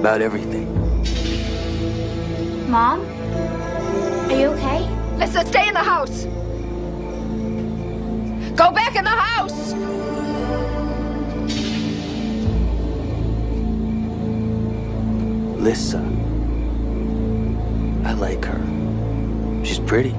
About everything.
Mom? Are you okay?
Listen, stay in the house. Go back in the house.
Lissa. I like her. She's pretty.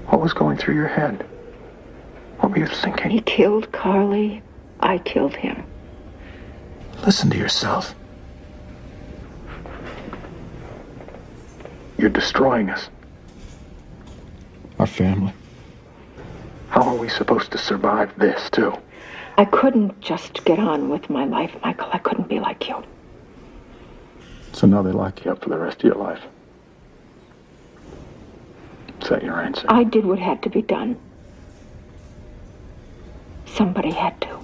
What was going through your head? What were you thinking?
He killed Carly. I killed him.
Listen to yourself. You're destroying us. Our family. How are we supposed to survive this, too?
I couldn't just get on with my life, Michael. I couldn't be like you.
So now they lock you up for the rest of your life. Is that your answer?
I did what had to be done. Somebody had to.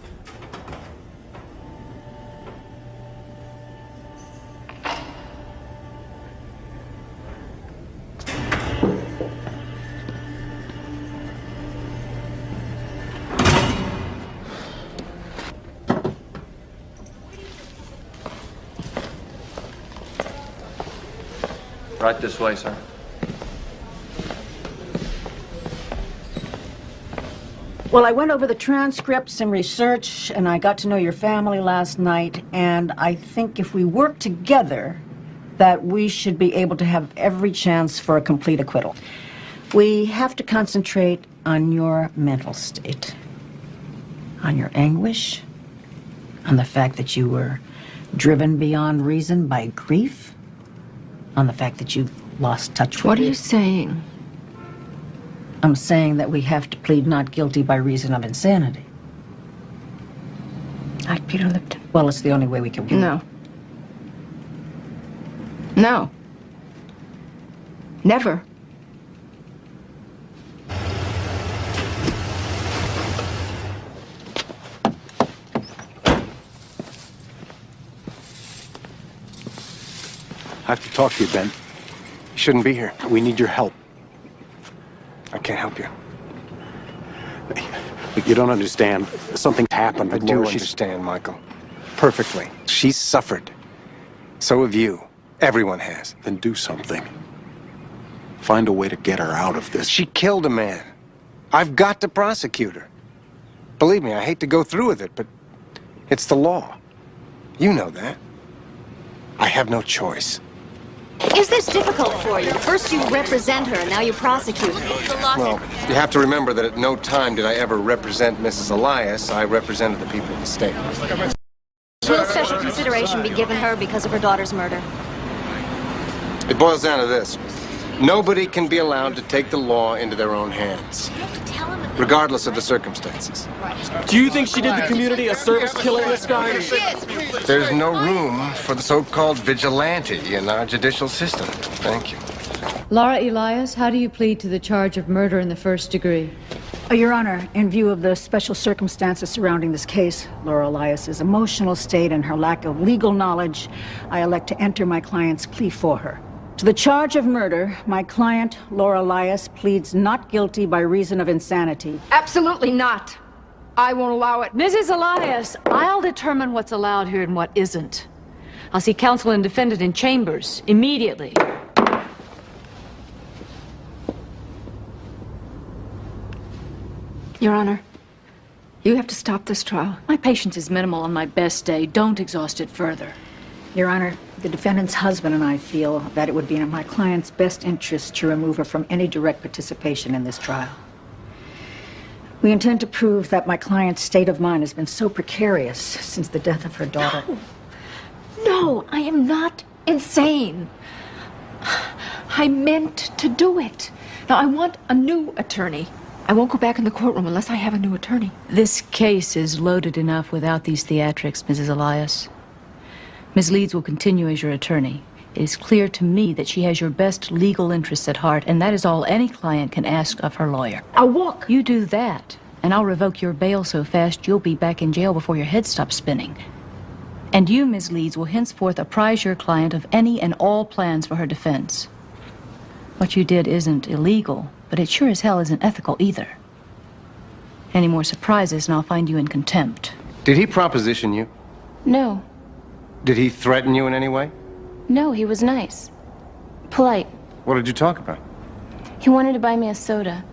Right this way, sir.
Well, I went over the transcripts and research, and I got to know your family last night, and I think if we work together, that we should be able to have every chance for a complete acquittal. We have to concentrate on your mental state, on your anguish, on the fact that you were driven beyond reason by grief, on the fact that you lost touch with
What are you saying?
I'm saying that we have to plead not guilty by reason of insanity.
Like Peter Lipton?
Well, it's the only way we can win.
No. No. Never.
I have to talk to you, Ben. You shouldn't be here. We need your help. I can't help you. But you don't understand. Something happened. I do understand, Michael. Perfectly. She's suffered. So have you. Everyone has.
Then do something. Find a way to get her out of this.
She killed a man. I've got to prosecute her. Believe me, I hate to go through with it, but it's the law. You know that. I have no choice.
Is this difficult for you? First you represent her, and now you prosecute her.
Well, you have to remember that at no time did I ever represent Mrs. Elias. I represented the people of the state.
Will special consideration be given her because of her daughter's murder?
It boils down to this. Nobody can be allowed to take the law into their own hands, regardless of the circumstances.
Do you think she did the community a service killing this guy?
There's no room for the so-called vigilante in our judicial system. Thank you.
Laura Elias, how do you plead to the charge of murder in the first degree?
Your Honor, in view of the special circumstances surrounding this case, Laura Elias's emotional state and her lack of legal knowledge, I elect to enter my client's plea for her. To the charge of murder, my client, Laura Elias, pleads not guilty by reason of insanity.
Absolutely not. I won't allow it.
Mrs. Elias, I'll determine what's allowed here and what isn't. I'll see counsel and defendant in chambers immediately.
Your Honor, you have to stop this trial.
My patience is minimal on my best day. Don't exhaust it further.
Your Honor, the defendant's husband and I feel that it would be in my client's best interest to remove her from any direct participation in this trial. We intend to prove that my client's state of mind has been so precarious since the death of her daughter.
No, I am not insane. I meant to do it. Now, I want a new attorney. I won't go back in the courtroom unless I have a new attorney.
This case is loaded enough without these theatrics, Mrs. Elias. Ms. Leeds will continue as your attorney. It is clear to me that she has your best legal interests at heart, and that is all any client can ask of her lawyer.
I'll walk.
You do that, and I'll revoke your bail so fast you'll be back in jail before your head stops spinning. And you, Ms. Leeds, will henceforth apprise your client of any and all plans for her defense. What you did isn't illegal, but it sure as hell isn't ethical either. Any more surprises and I'll find you in contempt.
Did he proposition you?
No.
Did he threaten you in any way?
No, he was nice. Polite.
What did you talk about?
He wanted to buy me a soda.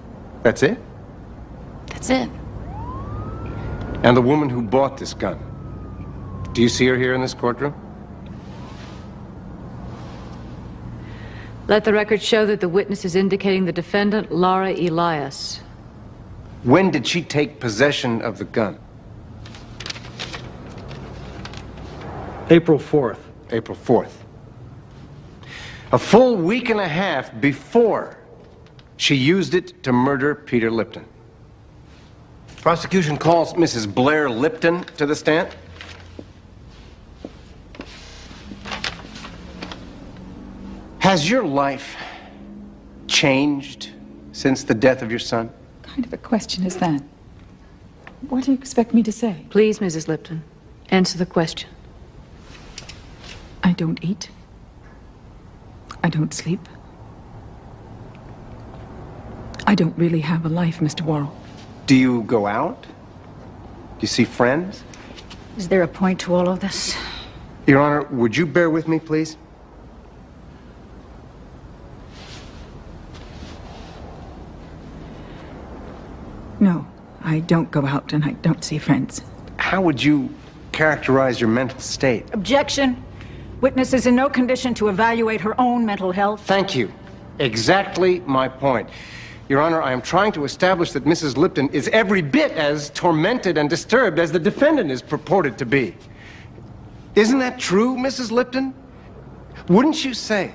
That's it?
That's it.
And the woman who bought this gun, do you see her here in this courtroom?
Let the record show that the witness is indicating the defendant, Laura Elias.
When did she take possession of the gun? April 4th. April 4th. A full week and a half before she used it to murder Peter Lipton. Prosecution calls Mrs. Blair Lipton to the stand. Has your life changed since the death of your son?
What kind of a question is that? What do you expect me to say?
Please, Mrs. Lipton, answer the question.
I don't eat. I don't sleep. I don't really have a life, Mr. Worrell.
Do you go out? Do you see friends?
Is there a point to all of this?
Your Honor, would you bear with me, please?
No, I don't go out and I don't see friends.
How would you characterize your mental state?
Objection. Witness is in no condition to evaluate her own mental health.
Thank you. Exactly my point. Your Honor, I am trying to establish that Mrs. Lipton is every bit as tormented and disturbed as the defendant is purported to be. Isn't that true, Mrs. Lipton? Wouldn't you say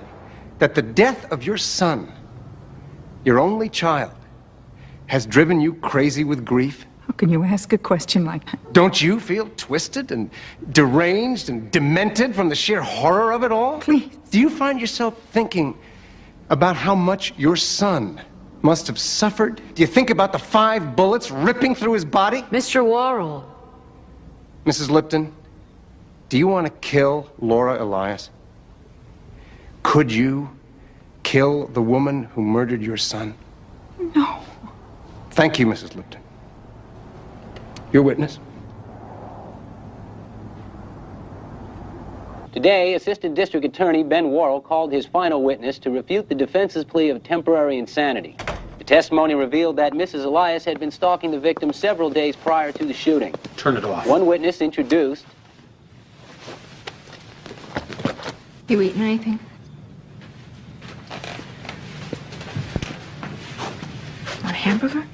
that the death of your son, your only child, has driven you crazy with grief?
How can you ask a question like that?
Don't you feel twisted and deranged and demented from the sheer horror of it all?
Please.
Do you find yourself thinking about how much your son must have suffered? Do you think about the 5 bullets ripping through his body?
Mr. Worrell.
Mrs. Lipton, do you want to kill Laura Elias? Could you kill the woman who murdered your son?
No.
Thank you, Mrs. Lipton. Your witness.
Today, Assistant District Attorney Ben Worrell called his final witness to refute the defense's plea of temporary insanity. The testimony revealed that Mrs. Elias had been stalking the victim several days prior to the shooting.
Turn it off.
One witness introduced.
You eating anything? Want a hamburger?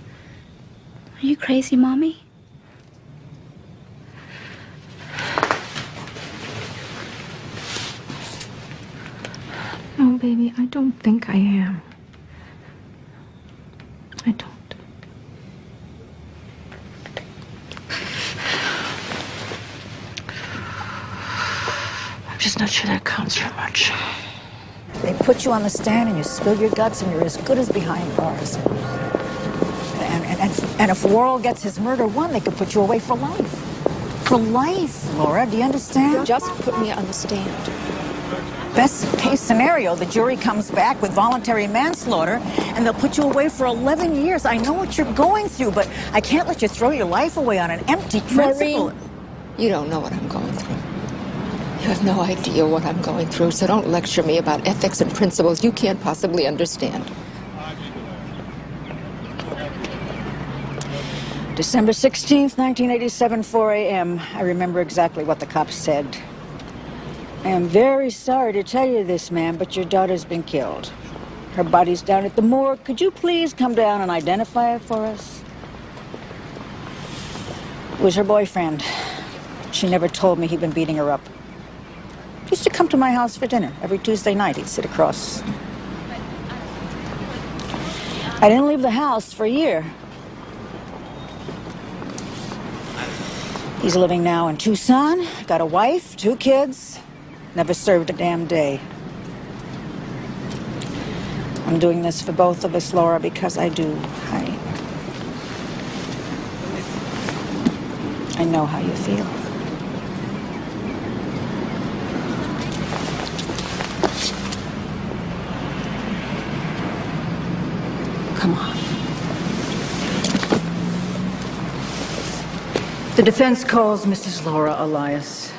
Are you crazy, Mommy?
No, baby, I don't think I am. I don't. I'm just not sure that counts for much.
They put you on the stand and you spill your guts and you're as good as behind bars. And if Worrell gets his murder won, they could put you away for life. For life, Laura, do you understand?
Just put me on the stand.
Best case scenario, the jury comes back with voluntary manslaughter and they'll put you away for 11 years. I know what you're going through, but I can't let you throw your life away on an empty principle.
Maureen, you don't know what I'm going through. You have no idea what I'm going through, so don't lecture me about ethics and principles you can't possibly understand.
December 16th, 1987, 4 a.m. I remember exactly what the cops said. I am very sorry to tell you this, ma'am, but your daughter's been killed. Her body's down at the morgue. Could you please come down and identify it for us? It was her boyfriend. She never told me he'd been beating her up. He used to come to my house for dinner every Tuesday night. He'd sit across. I didn't leave the house for a year. He's living now in Tucson, got a wife, 2 kids, never served a damn day. I'm doing this for both of us, Laura, because I do. I know how you feel. Come on. The defense calls Mrs. Laura Elias.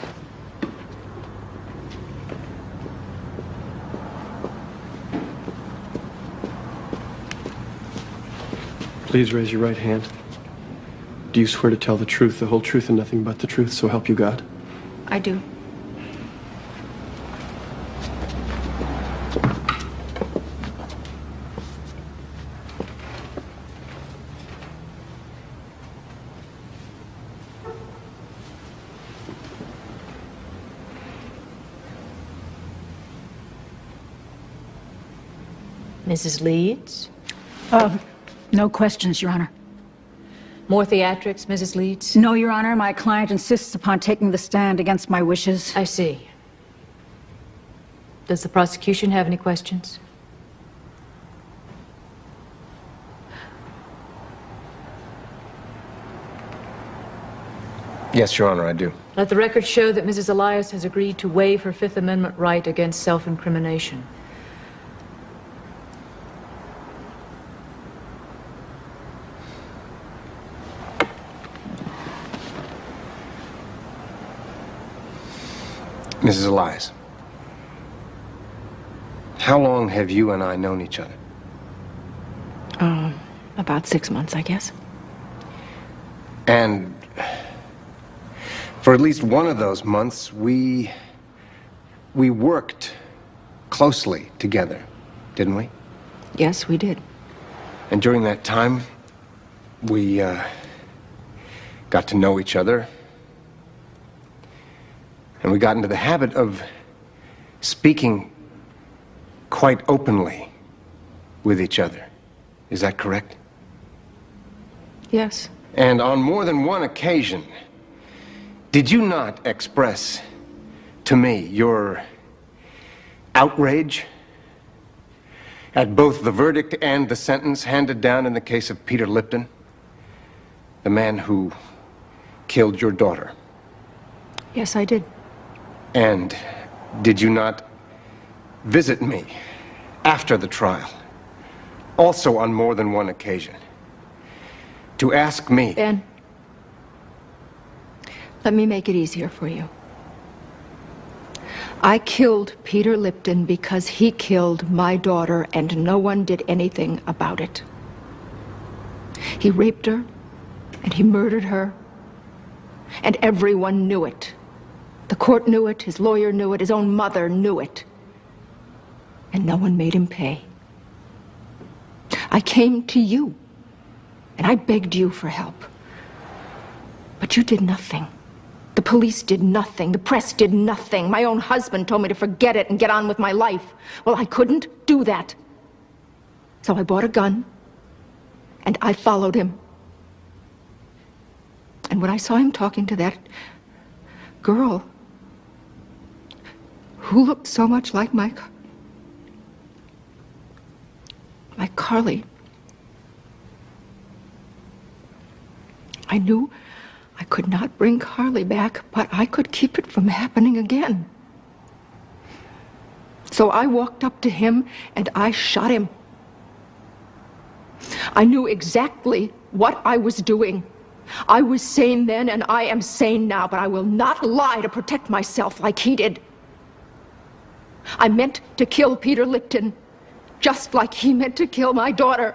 Please raise your right hand. Do you swear to tell the truth, the whole truth, and nothing but the truth, so help you God?
I do.
Mrs. Leeds?
No questions, Your Honor.
More theatrics, Mrs. Leeds?
No, Your Honor. My client insists upon taking the stand against my wishes.
I see. Does the prosecution have any questions?
Yes, Your Honor, I do.
Let the record show that Mrs. Elias has agreed to waive her Fifth Amendment right against self-incrimination.
Mrs. Elias, how long have you and I known each other?
About 6 months, I guess.
And for at least one of those months, we worked closely together, didn't we?
Yes, we did.
And during that time, we got to know each other. And we got into the habit of speaking quite openly with each other. Is that correct?
Yes.
And on more than one occasion, did you not express to me your outrage at both the verdict and the sentence handed down in the case of Peter Lipton, the man who killed your daughter?
Yes, I did.
And did you not visit me after the trial, also on more than one occasion, to ask me...
Ben, let me make it easier for you. I killed Peter Lipton because he killed my daughter and no one did anything about it. He raped her and he murdered her and everyone knew it. The court knew it, his lawyer knew it, his own mother knew it. And no one made him pay. I came to you and I begged you for help. But you did nothing. The police did nothing. The press did nothing. My own husband told me to forget it and get on with my life. Well, I couldn't do that. So I bought a gun and I followed him. And when I saw him talking to that girl who looked so much like my Carly, I knew I could not bring Carly back, but I could keep it from happening again. So I walked up to him and I shot him. I knew exactly what I was doing. I was sane then and I am sane now, but I will not lie to protect myself like he did. I meant to kill Peter Lipton, just like he meant to kill my daughter.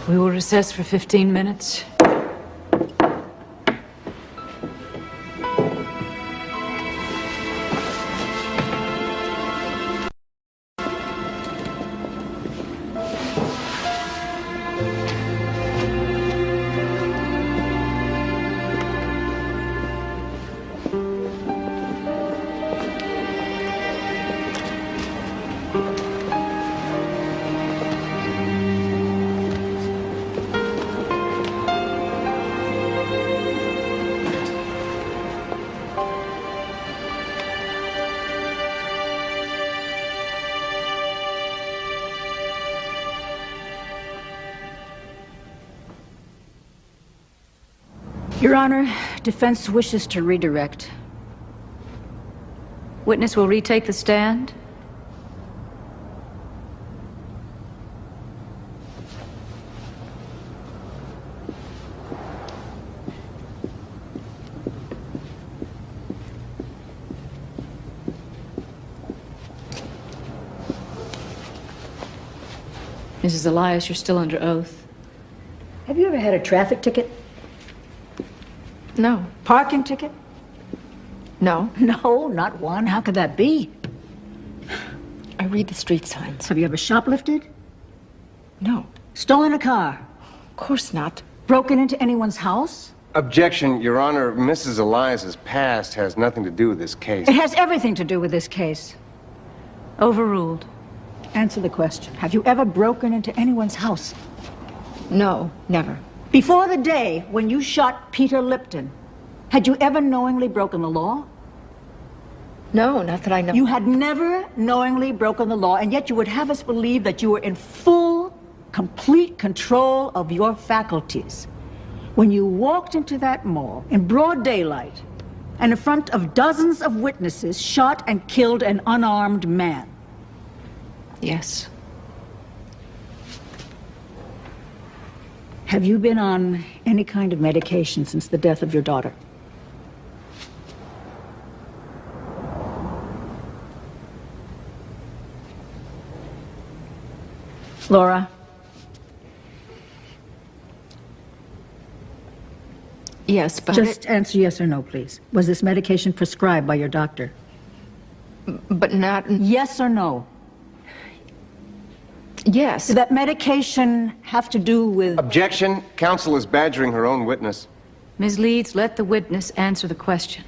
We will recess for 15 minutes.
Your Honor, defense wishes to redirect.
Witness will retake the stand. Mrs. Elias, you're still under oath.
Have you ever had a traffic ticket?
No.
Parking ticket?
No.
No, not one. How could that be?
I read the street signs.
Have you ever shoplifted?
No.
Stolen a car?
Of course not.
Broken into anyone's house?
Objection, Your Honor. Mrs. Elias's past has nothing to do with this case.
It has everything to do with this case.
Overruled.
Answer the question. Have you ever broken into anyone's house?
No, never.
Before the day when you shot Peter Lipton, had you ever knowingly broken the law?
No, not that I know.
You had never knowingly broken the law, and yet you would have us believe that you were in full, complete control of your faculties when you walked into that mall in broad daylight and in front of dozens of witnesses shot and killed an unarmed man.
Yes.
Have you been on any kind of medication since the death of your daughter? Laura?
Yes, but...
Just answer yes or no, please. Was this medication prescribed by your doctor?
But not...
Yes or no?
Yes.
Did that medication have to do with...
Objection. Counsel is badgering her own witness.
Ms. Leeds, let the witness answer the question.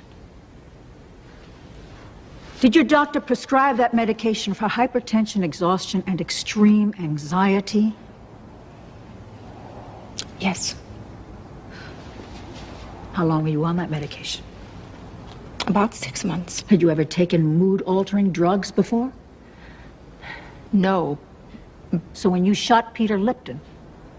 Did your doctor prescribe that medication for hypertension, exhaustion, and extreme anxiety?
Yes.
How long were you on that medication?
About 6 months.
Had you ever taken mood-altering drugs before?
No.
So when you shot Peter Lipton,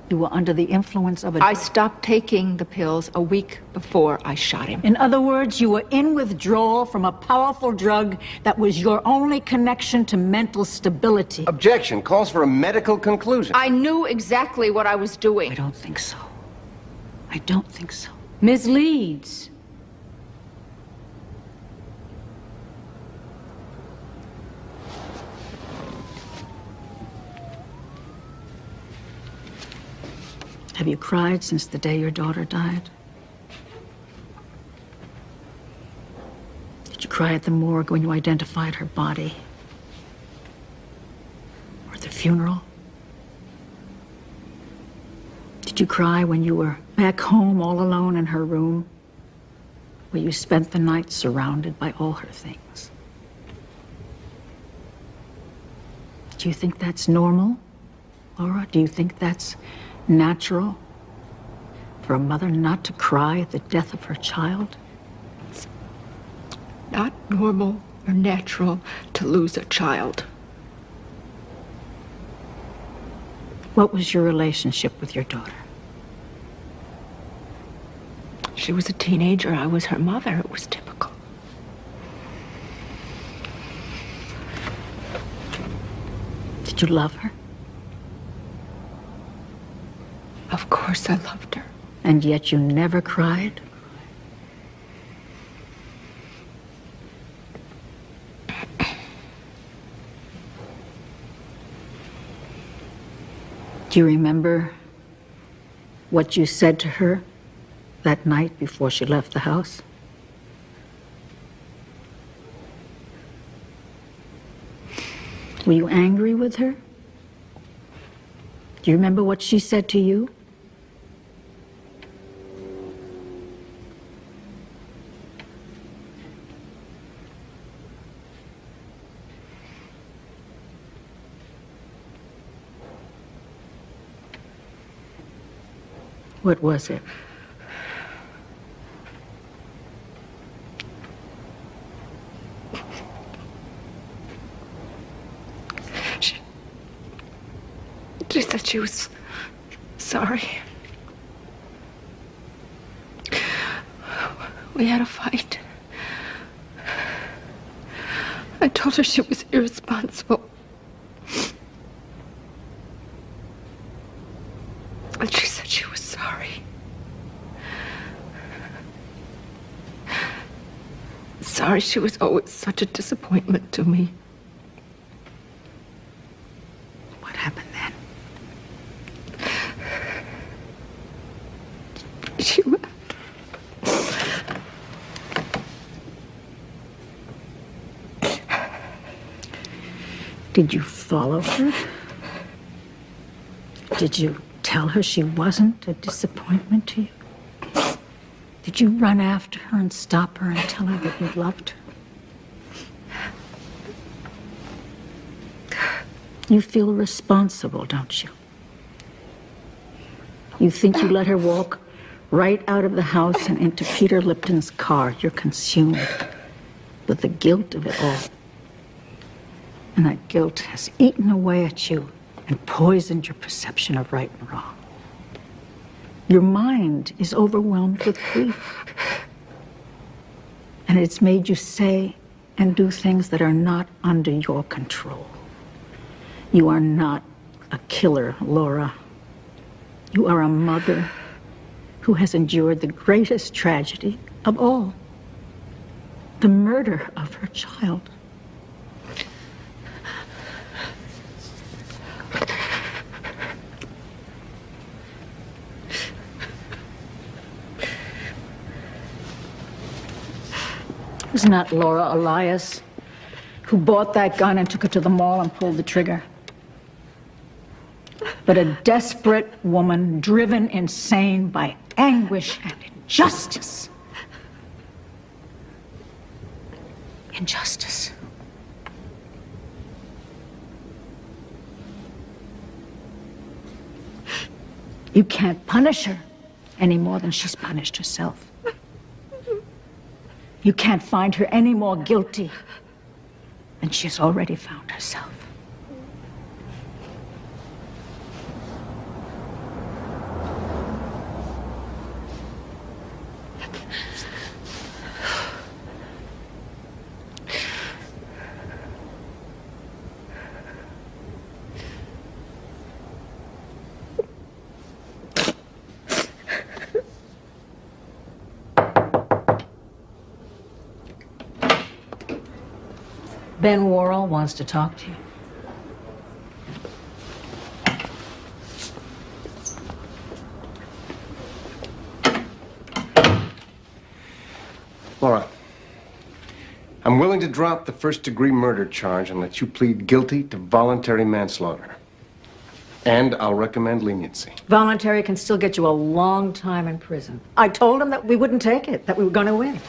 you were under the influence of a...
I stopped taking the pills a week before I shot him.
In other words, you were in withdrawal from a powerful drug that was your only connection to mental stability.
Objection. Calls for a medical conclusion.
I knew exactly what I was doing.
I don't think so. I don't think so.
Ms. Leeds.
Have you cried since the day your daughter died? Did you cry at the morgue when you identified her body? Or at the funeral? Did you cry when you were back home all alone in her room, where you spent the night surrounded by all her things? Do you think that's normal, Laura? Do you think that's natural for a mother not to cry at the death of her child?
It's not normal or natural to lose a child.
What was your relationship with your daughter?
She was a teenager. I was her mother. It was typical.
Did you love her?
Of course I loved her.
And yet you never cried? Do you remember what you said to her that night before she left the house? Were you angry with her? Do you remember what she said to you? What was it?
She said she was sorry. We had a fight. I told her she was irresponsible. And she said she was sorry. Sorry she was always such a disappointment to me.
What happened then?
did you? Did you follow her? Did you tell her she wasn't a disappointment to you? Did you run after her and stop her and tell her that you loved her? You feel responsible, don't you? You think you let her walk right out of the house and into Peter Lipton's car. You're consumed with the guilt of it all. And that guilt has eaten away at you and poisoned your perception of right and wrong. Your mind is overwhelmed with grief. And it's made you say and do things that are not under your control. You are not a killer, Laura. You are a mother who has endured the greatest tragedy of all, the murder of her child. It was not Laura Elias who bought that gun and took it to the mall and pulled the trigger, but a desperate woman driven insane by anguish and injustice. Injustice. You can't punish her any more than she's punished herself. You can't find her any more guilty than she's already found herself. Ben Worrell wants to talk to you.
Laura, I'm willing to drop the first-degree murder charge and let you plead guilty to voluntary manslaughter. And I'll recommend leniency.
Voluntary can still get you a long time in prison. I told him that we wouldn't take it, that we were going to win.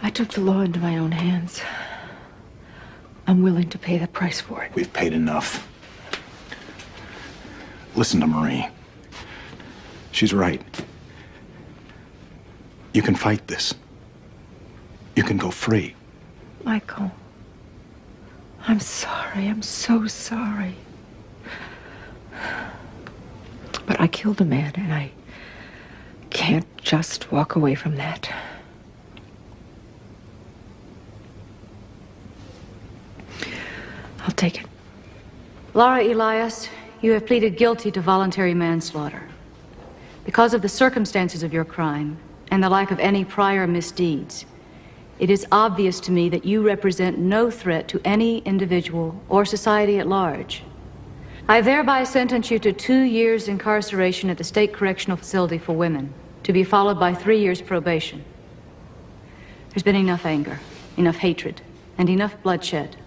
I took the law into my own hands. I'm willing to pay the price for it.
We've paid enough. Listen to Marie. She's right. You can fight this. You can go free.
Michael, I'm sorry. I'm so sorry. But I killed a man, and I can't just walk away from that. I'll take it.
Laura Elias, you have pleaded guilty to voluntary manslaughter. Because of the circumstances of your crime and the lack of any prior misdeeds, it is obvious to me that you represent no threat to any individual or society at large. I thereby sentence you to 2 years incarceration at the State Correctional Facility for Women, to be followed by 3 years probation. There's been enough anger, enough hatred, and enough bloodshed.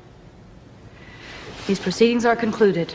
These proceedings are concluded.